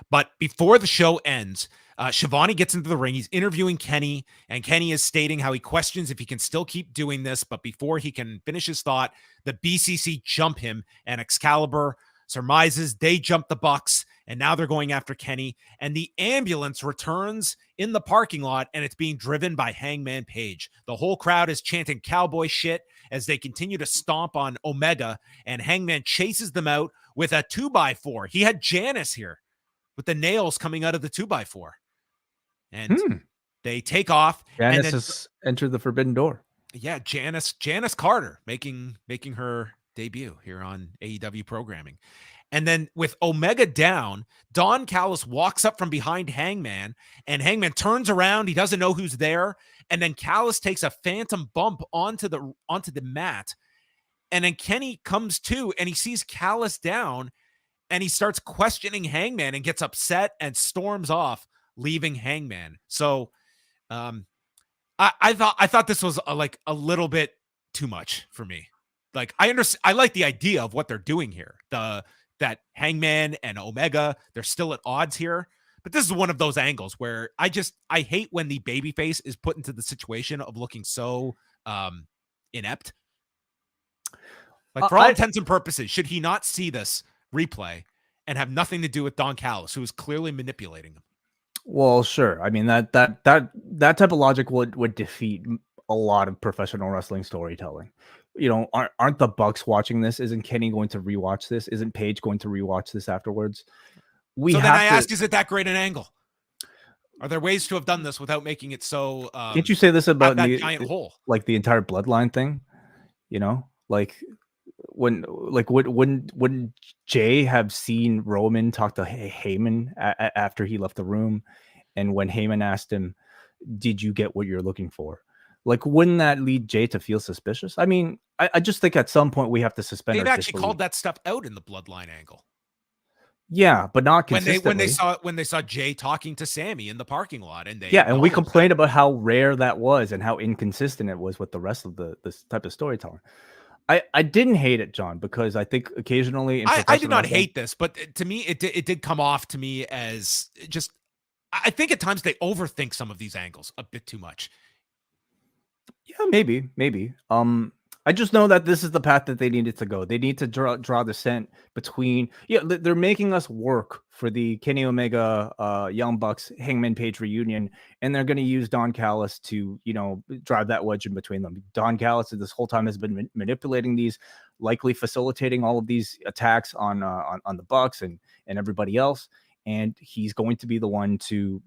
But before the show ends, Shivani gets into the ring. He's interviewing Kenny, and Kenny is stating how he questions if he can still keep doing this. But before he can finish his thought, the BCC jump him, and Excalibur surmises they jump the Bucks, and now they're going after Kenny. And the ambulance returns in the parking lot, and it's being driven by Hangman Page. The whole crowd is chanting cowboy shit as they continue to stomp on Omega, and Hangman chases them out with a 2x4. He had Janice here with the nails coming out of the 2x4. And they take off. Janice has entered the forbidden door. Yeah, Janice Carter making her debut here on AEW programming. And then with Omega down, Don Callis walks up from behind Hangman, and Hangman turns around. He doesn't know who's there. And then Callis takes a phantom bump onto the mat. And then Kenny comes to, and he sees Callis down, and he starts questioning Hangman and gets upset and storms off, leaving Hangman. So I thought this was a little bit too much for me. Like, I like the idea of what they're doing here. That Hangman and Omega, they're still at odds here. But this is one of those angles where I hate when the babyface is put into the situation of looking so inept. Like, for all intents and purposes, should he not see this replay and have nothing to do with Don Callis, who is clearly manipulating him? Well, sure. I mean, that type of logic would defeat a lot of professional wrestling storytelling. Aren't the Bucks watching this? Isn't Kenny going to rewatch this? Isn't Paige going to rewatch this afterwards? Ask, is it that great an angle? Are there ways to have done this without making it so? Can't you say this about that giant hole? Like the entire bloodline thing? Like wouldn't Jay have seen Roman talk to Heyman after he left the room, and when Heyman asked him, "Did you get what you're looking for?" Like, wouldn't that lead Jay to feel suspicious? I mean, I just think at some point we have to suspend. They've actually called that stuff out in the bloodline angle. Yeah, but not consistently. When they saw Jay talking to Sammy in the parking lot, and we complained about how rare that was and how inconsistent it was with the rest of this type of storytelling. I didn't hate it, John, because I think occasionally I did not hate this, but to me it did come off to me as just, I think at times they overthink some of these angles a bit too much. Yeah, maybe. I just know that this is the path that they needed to go. They need to draw the scent between. Yeah, they're making us work for the Kenny Omega, Young Bucks, Hangman Page reunion, and they're going to use Don Callis to, drive that wedge in between them. Don Callis this whole time has been manipulating these, likely facilitating all of these attacks on the Bucks and everybody else. And he's going to be the one to,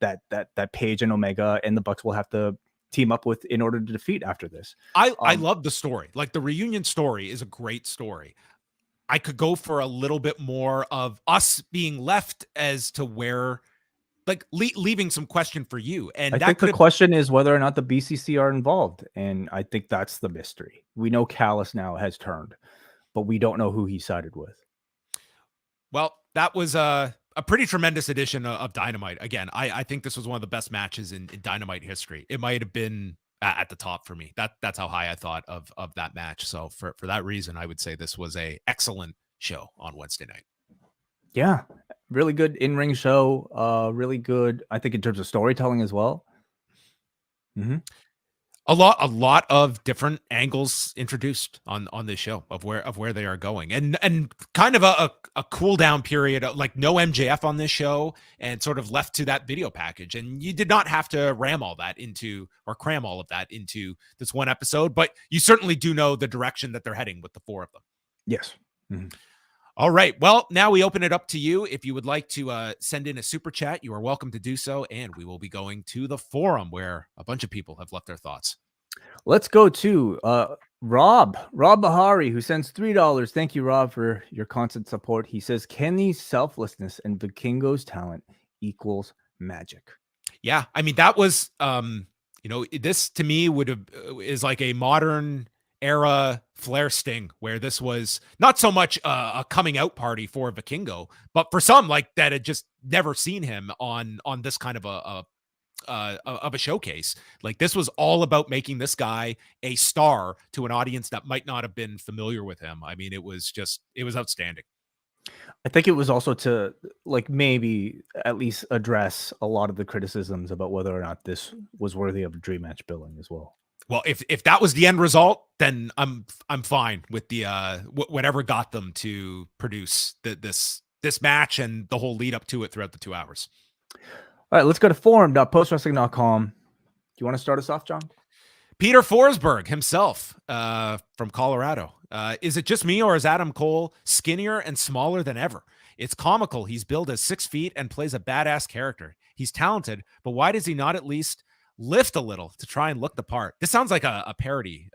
that Page and Omega and the Bucks will have to team up with in order to defeat after this. I love the story. Like, the reunion story is a great story. I could go for a little bit more of us being left as to where, like, leaving some question for you. And I think the question is whether or not the BCC are involved. And I think that's the mystery. We know Callis now has turned, but we don't know who he sided with. Well, that was a pretty tremendous edition of Dynamite. Again, I think this was one of the best matches in Dynamite history. It might have been at the top for me. That's how high I thought of that match. So for that reason, I would say this was a excellent show on Wednesday night. Yeah, really good in-ring show. Really good, I think, in terms of storytelling as well. Mm-hmm. A lot of different angles introduced on this show of where they are going, and kind of a cool down period, like no MJF on this show, and sort of left to that video package. And you did not have to cram all of that into this one episode, but you certainly do know the direction that they're heading with the four of them. Yes. Mm-hmm. All right. Well, now we open it up to you. If you would like to send in a super chat, you are welcome to do so. And we will be going to the forum where a bunch of people have left their thoughts. Let's go to Rob Bahari, who sends $3. Thank you, Rob, for your constant support. He says, Kenny's selflessness and Vikingo's talent equals magic. Yeah. I mean, that was, this to me is like a modern era Flair Sting, where this was not so much a coming out party for Vikingo, but for some like that had just never seen him on this kind of a showcase. Like, this was all about making this guy a star to an audience that might not have been familiar with him. I mean, it was outstanding. I think it was also to, like, maybe at least address a lot of the criticisms about whether or not this was worthy of a dream match billing as well. Well, if that was the end result, then I'm fine with the whatever got them to produce this match and the whole lead up to it throughout the 2 hours. All right, let's go to forum.postwrestling.com. Do you want to start us off, John? Peter Forsberg himself from Colorado. Is it just me, or is Adam Cole skinnier and smaller than ever? It's comical. He's billed as 6 feet and plays a badass character. He's talented, but why does he not at least lift a little to try and look the part? This sounds like a parody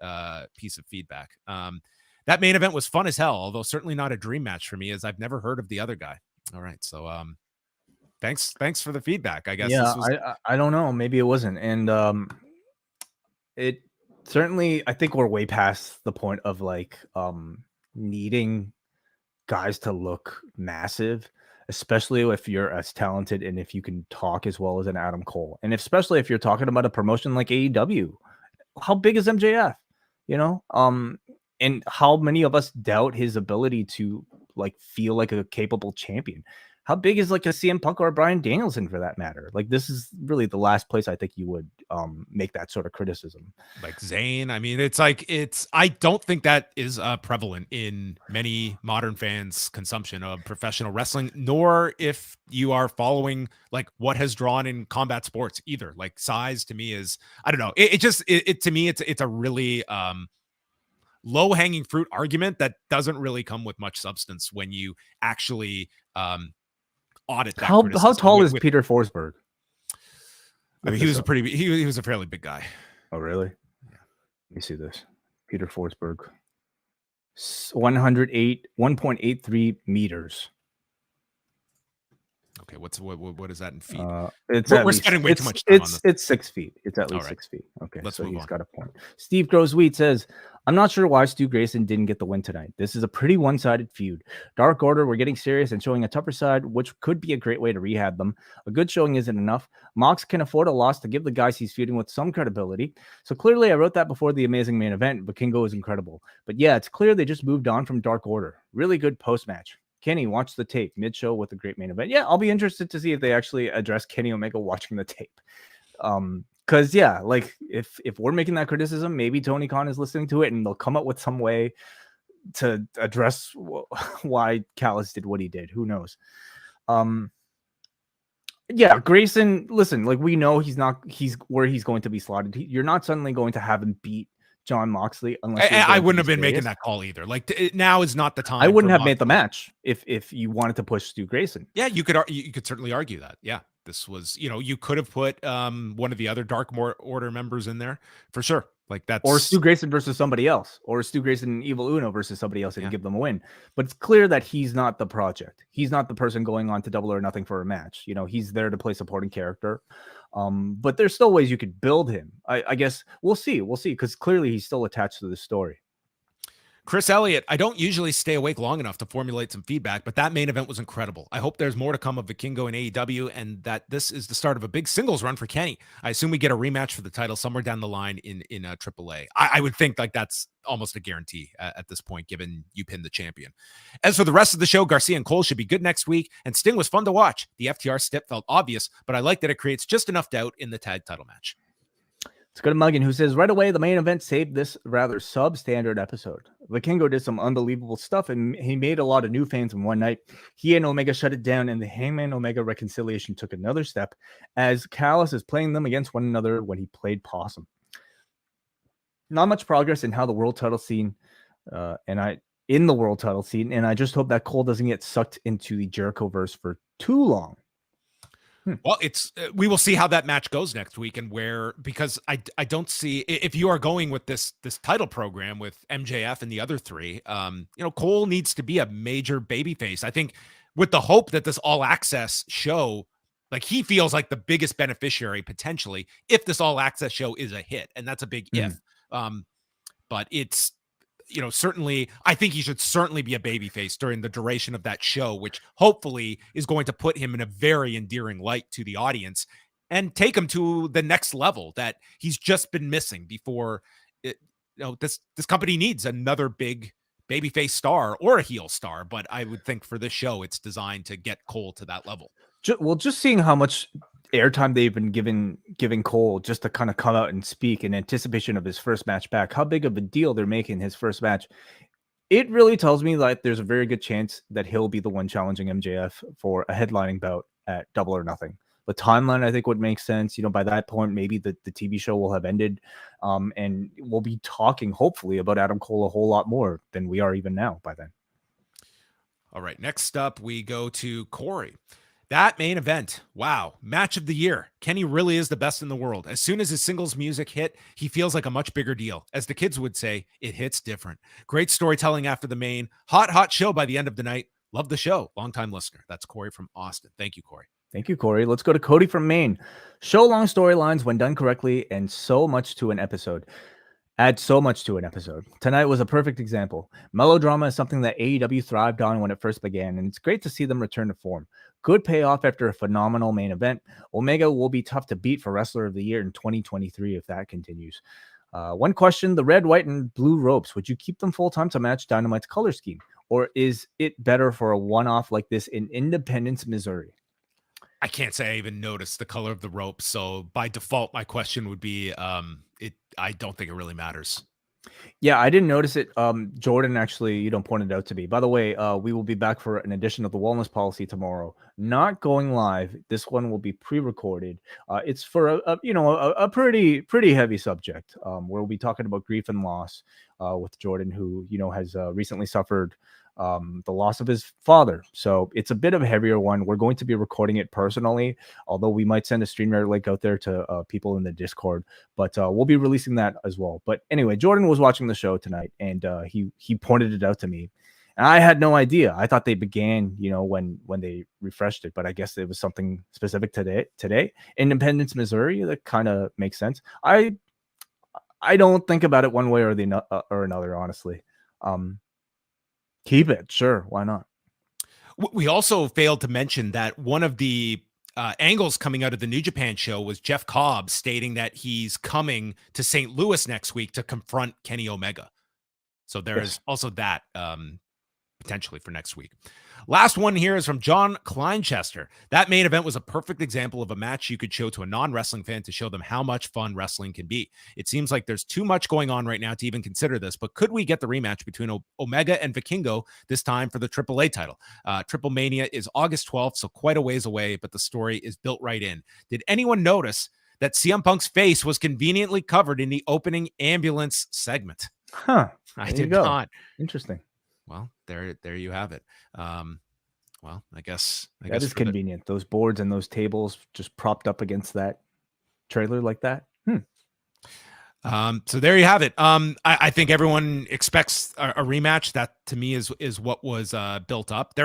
piece of feedback. That main event was fun as hell, although certainly not a dream match for me, as I've never heard of the other guy. All right, so thanks for the feedback. I guess. Yeah, I don't know. Maybe it wasn't, and it certainly. I think we're way past the point of like needing guys to look massive, especially if you're as talented and if you can talk as well as an Adam Cole, and especially if you're talking about a promotion like AEW. How big is MJF? And how many of us doubt his ability to like feel like a capable champion? How big is like a CM Punk or a Bryan Danielson for that matter? Like, this is really the last place I think you would make that sort of criticism. Like Zayn. I mean, I don't think that is prevalent in many modern fans' consumption of professional wrestling, nor if you are following like what has drawn in combat sports either. Like, size to me is, I don't know. To me, it's a really low hanging fruit argument that doesn't really come with much substance when you actually audit that. How tall is Peter Forsberg? I mean, he was a fairly big guy. Oh, really? Yeah. Let me see this. Peter Forsberg, 1.83 meters. Okay, what is that in feet? We're spending way too much time on this. It's 6 feet. It's at least 6 feet. Okay, so he's got a point. Steve Grows Wheat says, I'm not sure why Stu Grayson didn't get the win tonight. This is a pretty one-sided feud. Dark Order, we're getting serious and showing a tougher side, which could be a great way to rehab them. A good showing isn't enough. Mox can afford a loss to give the guys he's feuding with some credibility. So clearly, I wrote that before the amazing main event. Vikingo is incredible. But yeah, it's clear they just moved on from Dark Order. Really good post-match. Kenny, watch the tape mid-show with a great main event. Yeah, I'll be interested to see if they actually address Kenny Omega watching the tape. Because yeah, like if we're making that criticism, maybe Tony Khan is listening to it and they'll come up with some way to address why Callis did what he did. Who knows? Yeah, Grayson, listen, like we know he's where he's going to be slotted. You're not suddenly going to have him beat Jon Moxley unless I wouldn't have been making that call either. Like now is not the time. I wouldn't have made the match if you wanted to push Stu Grayson. Yeah, you could certainly argue that. Yeah, this was, you could have put one of the other Dark Order members in there for sure. Like that's or Stu Grayson versus somebody else, or Stu Grayson and Evil Uno versus somebody else and give them a win. But it's clear that he's not the project. He's not the person going on to Double or Nothing for a match. He's there to play supporting character. But there's still ways you could build him. I guess we'll see, because clearly he's still attached to the story. Chris Elliott, I don't usually stay awake long enough to formulate some feedback, but that main event was incredible. I hope there's more to come of Vikingo and AEW, and that this is the start of a big singles run for Kenny. I assume we get a rematch for the title somewhere down the line in AAA. I would think like that's almost a guarantee at this point, given you pinned the champion. As for the rest of the show, Garcia and Cole should be good next week, and Sting was fun to watch. The FTR stip felt obvious, but I like that it creates just enough doubt in the tag title match. Let's go to Muggin, who says, right away, the main event saved this rather substandard episode. Vikingo did some unbelievable stuff, and he made a lot of new fans in one night. He and Omega shut it down, and the Hangman Omega reconciliation took another step as Callis is playing them against one another when he played Possum. Not much progress in how the world title scene, and I just hope that Cole doesn't get sucked into the Jericho-verse for too long. Well, we will see how that match goes next week and because I don't see if you are going with this title program with MJF and the other three, Cole needs to be a major babyface. I think with the hope that this All Access show, like he feels like the biggest beneficiary potentially if this All Access show is a hit, and that's a big if. But it's certainly, I think he should certainly be a babyface during the duration of that show, which hopefully is going to put him in a very endearing light to the audience and take him to the next level that he's just been missing before. This company needs another big babyface star or a heel star, but I would think for this show, it's designed to get Cole to that level. Just seeing how much airtime they've been giving Cole just to kind of come out and speak in anticipation of his first match back, how big of a deal they're making his first match, it really tells me that there's a very good chance that he'll be the one challenging MJF for a headlining bout at Double or Nothing. The timeline, I think, would make sense. By that point, maybe the TV show will have ended, and we'll be talking, hopefully, about Adam Cole a whole lot more than we are even now by then. All right, next up, we go to Corey. That main event, wow, match of the year. Kenny really is the best in the world. As soon as his singles music hit, he feels like a much bigger deal. As the kids would say, it hits different. Great storytelling after the main. Hot show by the end of the night. Love the show. Longtime listener. That's Corey from Austin. Thank you, Corey. Thank you, Corey. Let's go to Cody from Maine. Show long storylines when done correctly and so much to an episode. Add so much to an episode. Tonight was a perfect example. Melodrama is something that AEW thrived on when it first began, and it's great to see them return to form. Good payoff after a phenomenal main event. Omega will be tough to beat for Wrestler of the Year in 2023 if that continues. One question, the red, white, and blue ropes, would you keep them full-time to match Dynamite's color scheme? Or is it better for a one-off like this in Independence, Missouri? I can't say I even noticed the color of the ropes, so by default, my question would be, I don't think it really matters. Yeah, I didn't notice it. Jordan actually, pointed it out to me. By the way, we will be back for an edition of the Wellness Policy tomorrow. Not going live. This one will be pre-recorded. It's for a pretty heavy subject. Where we'll be talking about grief and loss with Jordan, who has recently suffered the loss of his father. So it's a bit of a heavier one. We're going to be recording it personally, although we might send a StreamYard link out there to people in the Discord, but we'll be releasing that as well. But anyway, Jordan was watching the show tonight, and he pointed it out to me, and I had no idea. I thought they began, when they refreshed it, but I guess it was something specific today. Independence, Missouri. That kind of makes sense. I don't think about it one way or another, honestly. Keep it. Sure. Why not? We also failed to mention that one of the angles coming out of the New Japan show was Jeff Cobb stating that he's coming to St. Louis next week to confront Kenny Omega. So there is also that potentially for next week. Last one here is from John Kleinchester. That main event was a perfect example of a match you could show to a non-wrestling fan to show them how much fun wrestling can be. It seems like there's too much going on right now to even consider this, but could we get the rematch between Omega and Vikingo this time for the AAA title? Triple Mania is August 12th, so quite a ways away, but the story is built right in. Did anyone notice that CM Punk's face was conveniently covered in the opening ambulance segment? Huh. I did not. Interesting. Well, there you have it. Well, I guess that is convenient. Those boards and those tables just propped up against that trailer like that. So there you have it. I think everyone expects a rematch. That to me is what was built up.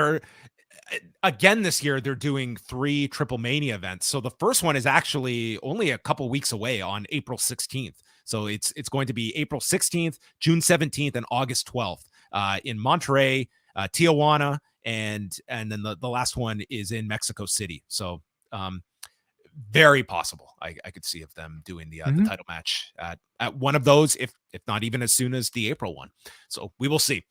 Again, this year they're doing 3 Triple Mania events. So the first one is actually only a couple weeks away on April 16th. So it's going to be April 16th, June 17th, and August 12th in Monterrey, Tijuana, and then the last one is in Mexico City. So very possible. I could see of them doing the title match at one of those, if not even as soon as the April one. So we will see.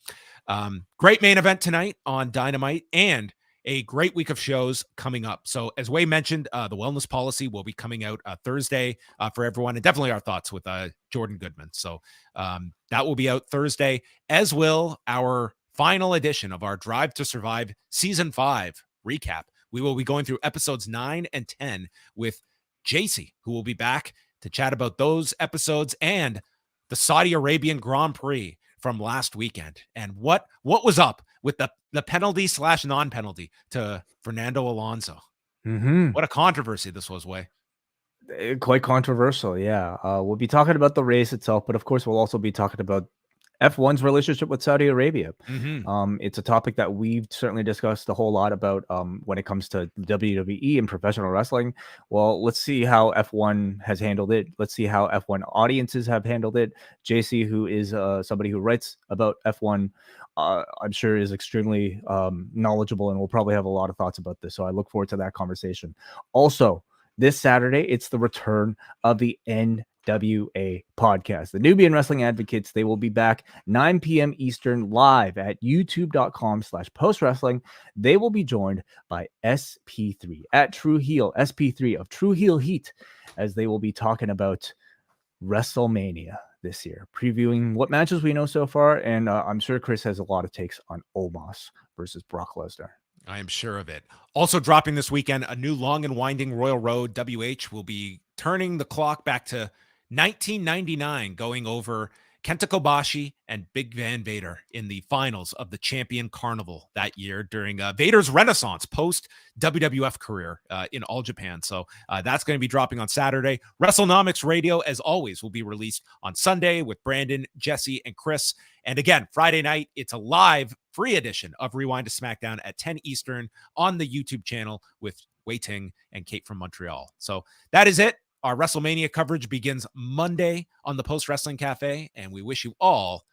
Great main event tonight on Dynamite, and a great week of shows coming up. So as Wai mentioned, the wellness policy will be coming out Thursday for everyone, and definitely our thoughts with Jordan Goodman. So that will be out Thursday, as will our final edition of our Drive to Survive Season 5 recap. We will be going through episodes 9 and 10 with JC, who will be back to chat about those episodes and the Saudi Arabian Grand Prix from last weekend, and what was up with the penalty / non-penalty to Fernando Alonso. What a controversy this was, Wai. Quite controversial, yeah. We'll be talking about the race itself, but of course we'll also be talking about F1's relationship with Saudi Arabia. It's a topic that we've certainly discussed a whole lot about when it comes to WWE and professional wrestling. Well, let's see how F1 has handled it. Let's see how F1 audiences have handled it. JC, who is somebody who writes about F1, I'm sure is extremely knowledgeable and will probably have a lot of thoughts about this. So I look forward to that conversation. Also, this Saturday, it's the return of the NWA podcast. The Nubian Wrestling Advocates, they will be back 9 p.m. Eastern live at youtube.com/postwrestling. They will be joined by SP3 at True Heel, SP3 of True Heel Heat, as they will be talking about WrestleMania this year, previewing what matches we know so far. And I'm sure Chris has a lot of takes on Omos versus Brock Lesnar. I am sure of it. Also dropping this weekend, a new Long and Winding Royal Road WH will be turning the clock back to 1999, going over Kenta Kobashi and Big Van Vader in the finals of the Champion Carnival that year during Vader's renaissance post-WWF career in All Japan. So that's going to be dropping on Saturday. WrestleNomics Radio, as always, will be released on Sunday with Brandon, Jesse, and Chris. And again, Friday night, it's a live free edition of Rewind to SmackDown at 10 Eastern on the YouTube channel with Wai Ting and Kate from Montreal. So that is it. Our WrestleMania coverage begins Monday on the Post Wrestling Cafe, and we wish you all